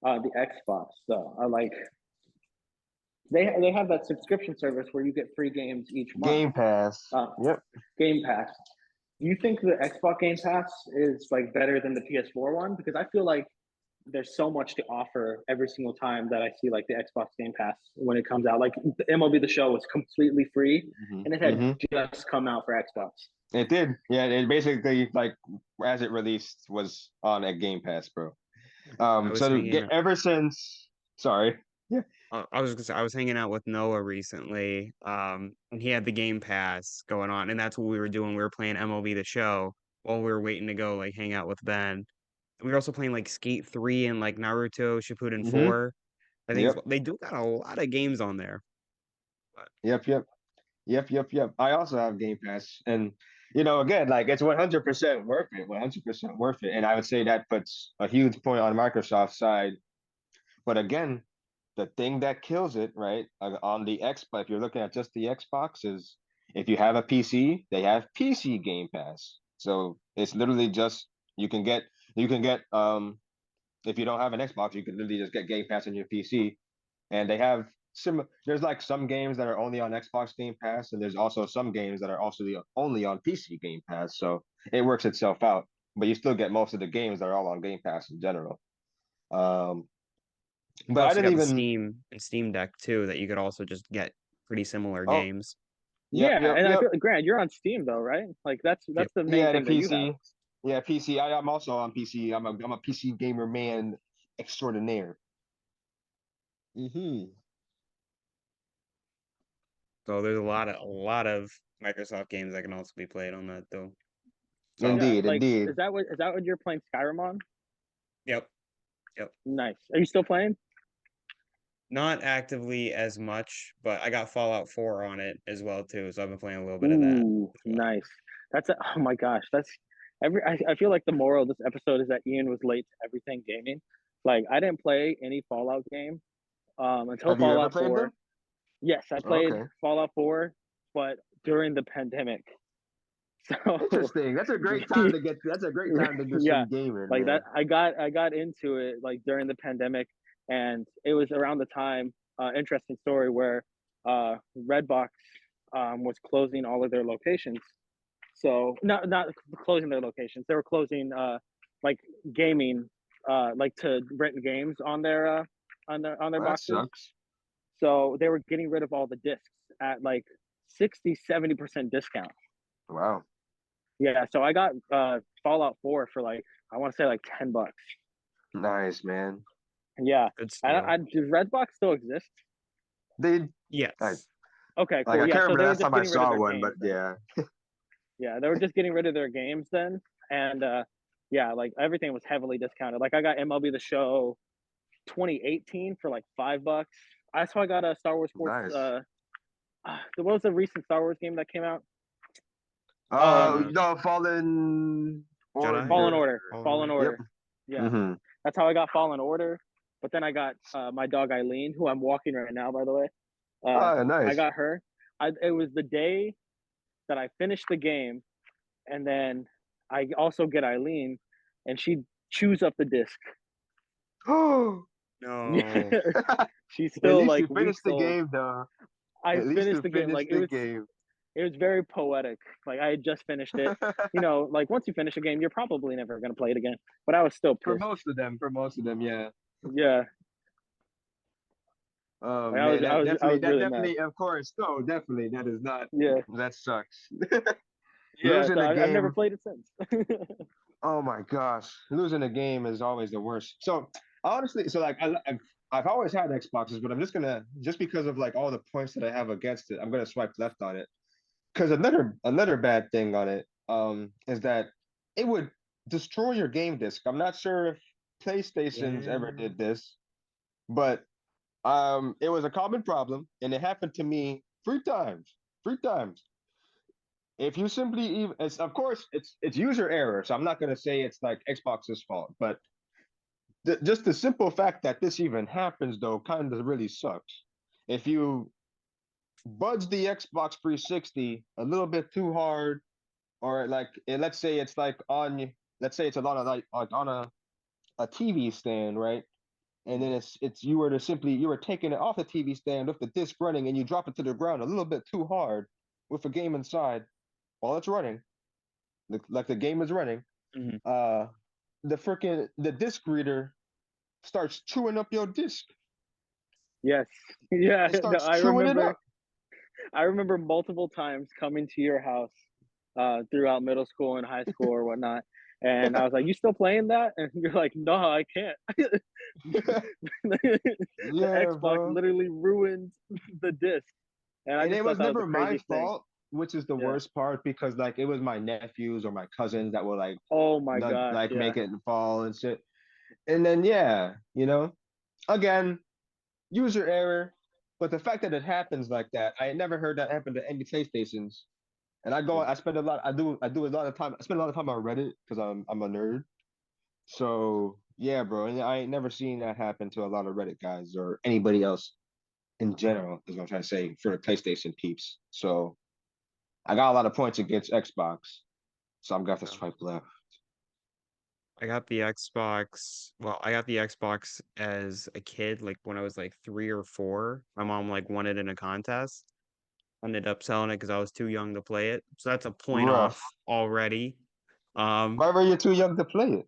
[SPEAKER 4] the Xbox though. Like they have that subscription service where you get free games each month.
[SPEAKER 3] Game Pass.
[SPEAKER 4] Uh,
[SPEAKER 3] Yep.
[SPEAKER 4] Game Pass. Do you think the Xbox Game Pass is like better than the PS4 one? Because I feel like there's so much to offer every single time that I see like the Xbox Game Pass when it comes out. Like the MLB The Show was completely free,
[SPEAKER 3] Hmm.
[SPEAKER 4] and it had
[SPEAKER 3] Hmm.
[SPEAKER 4] just come out for Xbox.
[SPEAKER 3] It did. Yeah, it basically like as it released was on a Game Pass, bro.
[SPEAKER 1] I was
[SPEAKER 3] So to
[SPEAKER 1] hanging
[SPEAKER 3] get ever since sorry. Yeah.
[SPEAKER 1] I was gonna say, I was hanging out with Noah recently, and he had the Game Pass going on, and that's what we were doing. We were playing MLB The Show while we were waiting to go like hang out with Ben. And we were also playing like Skate 3 and like Naruto Shippuden
[SPEAKER 3] Hmm.
[SPEAKER 1] 4. I think
[SPEAKER 3] Yep.
[SPEAKER 1] they do got a lot of games on there. But
[SPEAKER 3] Yep. Yep. Yep. Yep. Yep. I also have Game Pass, and again, like it's 100% worth it. 100% worth it, and I would say that puts a huge point on Microsoft's side. But again, the thing that kills it, right, on the Xbox, if you're looking at just the Xbox, is if you have a PC, they have PC Game Pass. So it's literally just you can get if you don't have an Xbox, you can literally just get Game Pass on your PC, and they have there's like some games that are only on Xbox Game Pass, and there's also some games that are also only on PC Game Pass. So it works itself out, but you still get most of the games that are all on Game Pass in general. Um,
[SPEAKER 1] you
[SPEAKER 3] but I
[SPEAKER 1] also
[SPEAKER 3] didn't
[SPEAKER 1] got the
[SPEAKER 3] even.
[SPEAKER 1] Steam and Steam Deck too that you could also just get pretty similar
[SPEAKER 3] Oh,
[SPEAKER 1] games.
[SPEAKER 3] yep,
[SPEAKER 4] Yeah,
[SPEAKER 3] yep,
[SPEAKER 4] and I
[SPEAKER 3] yep.
[SPEAKER 4] feel Grant, you're on Steam though, right? Like that's
[SPEAKER 1] Yep.
[SPEAKER 4] the main
[SPEAKER 3] Yeah, the
[SPEAKER 4] thing that you have.
[SPEAKER 3] PC. Yeah, PC. I'm also on PC. I'm a PC gamer man extraordinaire. Hmm.
[SPEAKER 1] So there's a lot of Microsoft games that can also be played on that though. So
[SPEAKER 4] Yeah,
[SPEAKER 3] Indeed,
[SPEAKER 4] like
[SPEAKER 3] indeed.
[SPEAKER 4] is that what you're playing Skyrim on?
[SPEAKER 1] yep, yep.
[SPEAKER 4] Nice. Are you still playing?
[SPEAKER 1] Not actively as much, but I got Fallout 4 on it as well too, so I've been playing a little bit of that
[SPEAKER 4] Ooh,
[SPEAKER 1] as well.
[SPEAKER 4] nice. Oh my gosh, that's I feel like the moral of this episode is that Ian was late to everything gaming. Like I didn't play any Fallout game until
[SPEAKER 3] Have you ever
[SPEAKER 4] Fallout
[SPEAKER 3] played
[SPEAKER 4] 4.
[SPEAKER 3] them?
[SPEAKER 4] Yes, I played
[SPEAKER 3] Okay.
[SPEAKER 4] Fallout 4, but during the pandemic. So
[SPEAKER 3] Interesting. That's a great time to get. That's a great time to do
[SPEAKER 4] yeah,
[SPEAKER 3] some gaming,
[SPEAKER 4] like that
[SPEAKER 3] man.
[SPEAKER 4] I got into it like during the pandemic, and it was around the time interesting story where Redbox was closing all of their locations. So not closing their locations. They were closing like gaming like to rent games on their
[SPEAKER 3] Well, that
[SPEAKER 4] boxes.
[SPEAKER 3] sucks.
[SPEAKER 4] So they were getting rid of all the discs at like 60-70% discount.
[SPEAKER 3] Wow.
[SPEAKER 4] Yeah, so I got Fallout 4 for like I want to say like $10.
[SPEAKER 3] Nice, man.
[SPEAKER 4] Yeah,
[SPEAKER 1] Good steal.
[SPEAKER 4] does Redbox still exist?
[SPEAKER 3] They I
[SPEAKER 1] Yes.
[SPEAKER 4] Okay,
[SPEAKER 3] like
[SPEAKER 4] cool.
[SPEAKER 3] I
[SPEAKER 4] Yeah,
[SPEAKER 3] can't
[SPEAKER 4] so
[SPEAKER 3] remember
[SPEAKER 4] they
[SPEAKER 3] the
[SPEAKER 4] were
[SPEAKER 3] last
[SPEAKER 4] just
[SPEAKER 3] time I
[SPEAKER 4] getting rid of
[SPEAKER 3] saw
[SPEAKER 4] their
[SPEAKER 3] one, but
[SPEAKER 4] games then.
[SPEAKER 3] yeah.
[SPEAKER 4] Yeah, they were just getting rid of their games then, and yeah, like everything was heavily discounted. Like I got MLB The Show 2018 for like $5. That's how I got a Star Wars Sports.
[SPEAKER 3] Nice.
[SPEAKER 4] What was the recent Star Wars game that came out? Um,
[SPEAKER 3] No, Fallen
[SPEAKER 1] Jedi
[SPEAKER 4] Fallen
[SPEAKER 3] Order.
[SPEAKER 1] or
[SPEAKER 4] Order.
[SPEAKER 1] Fallen
[SPEAKER 4] Fallen
[SPEAKER 1] Order?
[SPEAKER 3] Yep.
[SPEAKER 4] Order. Yeah,
[SPEAKER 3] Mm-hmm.
[SPEAKER 4] that's how I got Fallen Order. But then I got my dog Eileen, who I'm walking right now, by the way.
[SPEAKER 3] Oh,
[SPEAKER 4] I
[SPEAKER 3] nice.
[SPEAKER 4] got her. It was the day that I finished the game, and then I also get Eileen, and she chews up the disc.
[SPEAKER 3] Oh,
[SPEAKER 4] Yeah,
[SPEAKER 1] No.
[SPEAKER 4] she's
[SPEAKER 3] at
[SPEAKER 4] still
[SPEAKER 3] least
[SPEAKER 4] like
[SPEAKER 3] you finished
[SPEAKER 4] weeks
[SPEAKER 3] the
[SPEAKER 4] old.
[SPEAKER 3] game, though.
[SPEAKER 4] I
[SPEAKER 3] At least
[SPEAKER 4] finished
[SPEAKER 3] you
[SPEAKER 4] the game.
[SPEAKER 3] finished
[SPEAKER 4] Like
[SPEAKER 3] the game.
[SPEAKER 4] it was very poetic. Like I had just finished it. You know, like once you finish a game, you're probably never gonna play it again. But I was still pissed.
[SPEAKER 3] For most of them, yeah.
[SPEAKER 4] Yeah,
[SPEAKER 3] Oh
[SPEAKER 4] like,
[SPEAKER 3] man,
[SPEAKER 4] I was
[SPEAKER 3] that
[SPEAKER 4] really mad.
[SPEAKER 3] definitely, of course, no, definitely, that is not,
[SPEAKER 4] Yeah,
[SPEAKER 3] that sucks.
[SPEAKER 4] yeah.
[SPEAKER 3] Losing
[SPEAKER 4] So
[SPEAKER 3] a
[SPEAKER 4] I've never
[SPEAKER 3] game,
[SPEAKER 4] played it since.
[SPEAKER 3] oh my gosh, losing a game is always the worst. So honestly, so like I've always had Xboxes, but I'm just gonna, just because of like all the points that I have against it, I'm gonna swipe left on it. Because another bad thing on it is that it would destroy your game disc. I'm not sure if PlayStation's
[SPEAKER 1] Yeah.
[SPEAKER 3] ever did this, but it was a common problem, and it happened to me 3 times. 3 times. If you simply even, it's, of course, it's user error, so I'm not gonna say it's like Xbox's fault, but just the simple fact that this even happens though kind of really sucks. If you budge the Xbox 360 a little bit too hard, or like let's say it's like on, let's say it's a lot of like on a TV stand, right? And then it's you were taking it off the TV stand with the disc running, and you drop it to the ground a little bit too hard with a game inside while it's running, like the game is running.
[SPEAKER 1] Mhm.
[SPEAKER 3] The disc reader starts chewing up your disc.
[SPEAKER 4] Yes, yeah.
[SPEAKER 3] It
[SPEAKER 4] No,
[SPEAKER 3] starts chewing it up.
[SPEAKER 4] I remember multiple times coming to your house throughout middle school and high school or whatnot. And I was like, "You still playing that?" And you're like, "No, I can't." The
[SPEAKER 3] Yeah,
[SPEAKER 4] Xbox
[SPEAKER 3] bro.
[SPEAKER 4] literally ruined the disc, and I
[SPEAKER 3] And
[SPEAKER 4] just
[SPEAKER 3] it
[SPEAKER 4] thought
[SPEAKER 3] was
[SPEAKER 4] that was the
[SPEAKER 3] never my
[SPEAKER 4] craziest thing.
[SPEAKER 3] fault, which is the
[SPEAKER 4] Yeah.
[SPEAKER 3] worst part, because like it was my nephews or my cousins that were like
[SPEAKER 4] Oh my
[SPEAKER 3] not
[SPEAKER 4] gosh.
[SPEAKER 3] like
[SPEAKER 4] Yeah.
[SPEAKER 3] make it fall and shit. And then yeah, again, user error. But the fact that it happens like that, I had never heard that happen to any PlayStations. And I spend a lot, I do a lot of time, I spend a lot of time on Reddit because I'm a nerd. So yeah, bro, and I ain't never seen that happen to a lot of Reddit guys or anybody else in general, is what I'm trying to say for the PlayStation peeps. So I got a lot of points against Xbox, so I'm gonna have to swipe left.
[SPEAKER 1] I got the Xbox. Well, I got the Xbox as a kid, like when I was like 3 or 4. My mom like won it in a contest. Ended up selling it because I was too young to play it. So that's a point off
[SPEAKER 3] Rough.
[SPEAKER 1] already. Um,
[SPEAKER 3] Why were you too young to play it?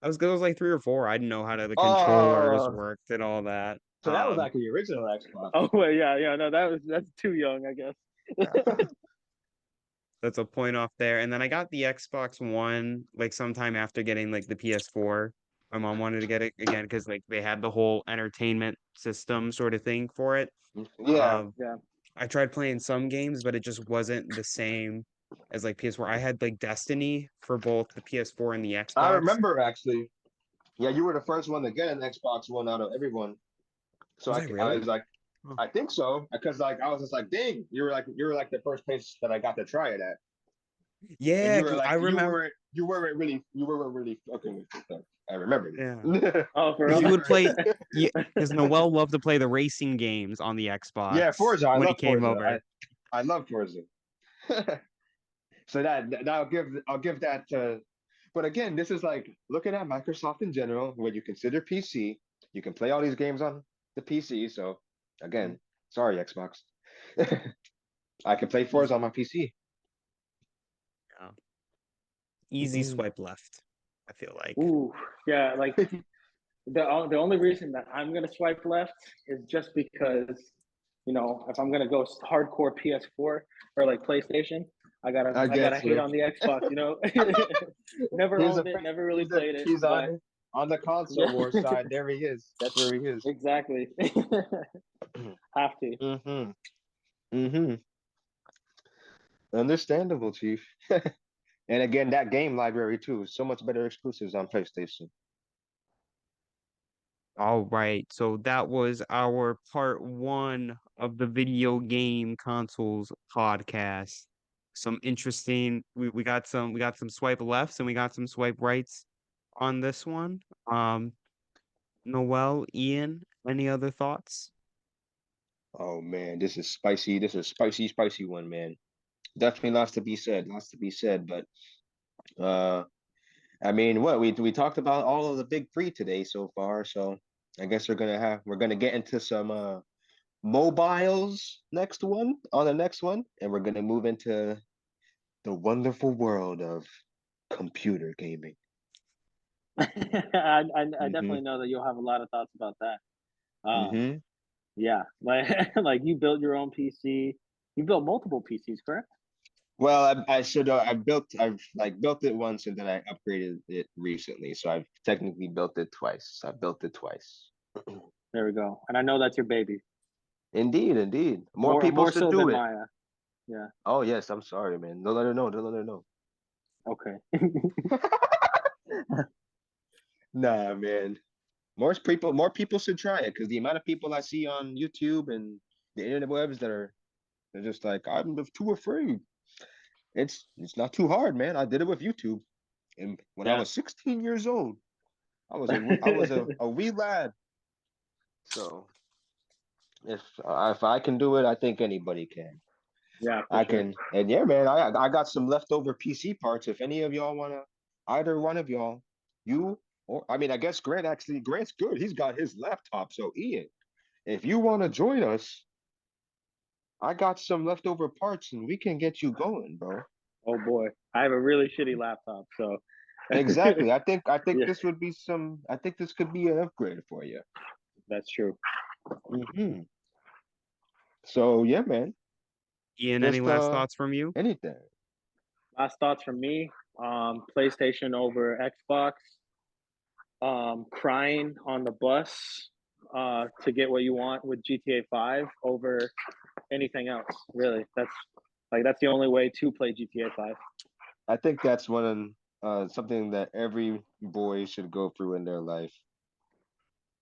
[SPEAKER 1] I was like 3 or 4. I didn't know how the controllers
[SPEAKER 3] Oh,
[SPEAKER 1] worked and all that.
[SPEAKER 3] so that was like the original Xbox.
[SPEAKER 4] Oh well, yeah, yeah. No, that's too young, I guess.
[SPEAKER 1] That's a point off there. And then I got the Xbox One like sometime after getting like the PS4. My mom wanted to get it again because like they had the whole entertainment system sort of thing for it.
[SPEAKER 3] Yeah,
[SPEAKER 4] Yeah.
[SPEAKER 1] I tried playing some games, but it just wasn't the same as like PS4. I had like Destiny for both the PS4 and the
[SPEAKER 3] I
[SPEAKER 1] Xbox.
[SPEAKER 3] remember actually. Yeah, you were the first one to get an Xbox One out of everyone. So
[SPEAKER 1] Was I
[SPEAKER 3] I
[SPEAKER 1] really?
[SPEAKER 3] was like,
[SPEAKER 1] Oh.
[SPEAKER 3] I think so, because like I was just like, dang, you were like the first place that I got to try it at. And
[SPEAKER 1] Yeah,
[SPEAKER 3] you were
[SPEAKER 1] 'cause
[SPEAKER 3] like,
[SPEAKER 1] I remember.
[SPEAKER 3] you weren't really fucking with it. I remember
[SPEAKER 1] Yeah,
[SPEAKER 3] it.
[SPEAKER 4] Oh, for
[SPEAKER 1] because
[SPEAKER 4] real?
[SPEAKER 1] you would play. Yeah, because Noel loved to play the racing games on the
[SPEAKER 3] Yeah,
[SPEAKER 1] Xbox
[SPEAKER 3] Forza. I
[SPEAKER 1] when he
[SPEAKER 3] love
[SPEAKER 1] came
[SPEAKER 3] Forza.
[SPEAKER 1] over.
[SPEAKER 3] I love Forza. So I'll give that to. But again, this is like looking at Microsoft in general. When you consider PC, you can play all these games on the PC. So again, sorry Xbox, I can play Forza on my PC.
[SPEAKER 1] Yeah. Easy
[SPEAKER 3] Mhm.
[SPEAKER 1] swipe left. I feel like.
[SPEAKER 4] Ooh, yeah. Like the only reason that I'm gonna swipe left is just because, if I'm gonna go hardcore PS4 or like PlayStation, I gotta
[SPEAKER 3] I
[SPEAKER 4] I gotta
[SPEAKER 3] get
[SPEAKER 4] hate
[SPEAKER 3] you.
[SPEAKER 4] on the Xbox. Never
[SPEAKER 3] He's a
[SPEAKER 4] owned it, never really
[SPEAKER 3] he's a
[SPEAKER 4] played it,
[SPEAKER 3] he's
[SPEAKER 4] but
[SPEAKER 3] on the console
[SPEAKER 4] yeah,
[SPEAKER 3] war side. There he is. That's where he is.
[SPEAKER 4] exactly. Have to.
[SPEAKER 3] Mm-hmm. Mm-hmm. Understandable, Chief. And again, that game library too. So much better exclusives on PlayStation.
[SPEAKER 1] All right, so that was our part one of the video game consoles podcast. Some interesting. We got some swipe lefts and we got some swipe rights on this one. Noel, Ian, any other thoughts?
[SPEAKER 3] Oh man, this is spicy. This is spicy, spicy one, man. Definitely lots to be said. Lots to be said. But uh I mean, what we talked about all of the big three today so far. So I guess we're gonna get into some mobiles on the next one, and we're gonna move into the wonderful world of computer gaming.
[SPEAKER 4] I
[SPEAKER 3] Mm-hmm.
[SPEAKER 4] definitely know that you'll have a lot of thoughts about that. Um,
[SPEAKER 3] Mm-hmm.
[SPEAKER 4] yeah, like like you built your own PC. You built multiple PCs, correct?
[SPEAKER 3] Well, I should I've like built it once and then I upgraded it recently. So I've technically built it twice. I built it twice.
[SPEAKER 4] There we go. And I know that's your baby.
[SPEAKER 3] Indeed, indeed. More people
[SPEAKER 4] More
[SPEAKER 3] should
[SPEAKER 4] so
[SPEAKER 3] do
[SPEAKER 4] than
[SPEAKER 3] it.
[SPEAKER 4] Maya. Yeah.
[SPEAKER 3] Oh yes, I'm sorry, man. Don't let her know. Don't let her know.
[SPEAKER 4] Okay.
[SPEAKER 3] Nah, man. More people should try it because the amount of people I see on YouTube and the internet webs they're just like, I'm too afraid. It's not too hard, man. I did it with YouTube. And when I
[SPEAKER 4] Yeah.
[SPEAKER 3] was 16 years old, I was a wee lad. So if I can do it, I think anybody can.
[SPEAKER 4] Yeah, for
[SPEAKER 3] I
[SPEAKER 4] sure.
[SPEAKER 3] can, and yeah, man, I got some leftover PC parts. If any of y'all wanna, either one of y'all, you or I mean, I guess Grant's good. He's got his laptop. So Ian, if you wanna join us, I got some leftover parts and we can get you going, bro.
[SPEAKER 4] Oh boy. I have a really shitty laptop, so
[SPEAKER 3] Exactly. I think
[SPEAKER 4] yeah,
[SPEAKER 3] this would be I think this could be an upgrade for you.
[SPEAKER 4] that's true.
[SPEAKER 3] Hmm. So yeah, man.
[SPEAKER 1] Ian, any
[SPEAKER 3] Just
[SPEAKER 1] last thoughts from you?
[SPEAKER 3] anything.
[SPEAKER 4] Last thoughts from me. PlayStation over Xbox. Crying on the bus to get what you want with GTA 5 over anything else. Really, that's the only way to play GTA 5.
[SPEAKER 3] I think that's something that every boy should go through in their life.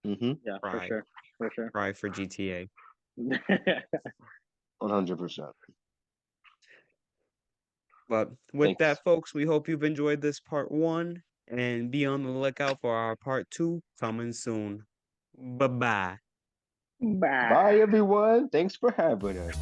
[SPEAKER 3] Mm-hmm.
[SPEAKER 4] Yeah, for
[SPEAKER 1] Cry,
[SPEAKER 4] sure, for sure.
[SPEAKER 1] cry for GTA.
[SPEAKER 3] 100%.
[SPEAKER 1] But with
[SPEAKER 3] Thanks.
[SPEAKER 1] that, folks, we hope you've enjoyed this part one and be on the lookout for our part two coming soon. Bye bye.
[SPEAKER 4] Bye.
[SPEAKER 3] Bye, everyone. Thanks for having us.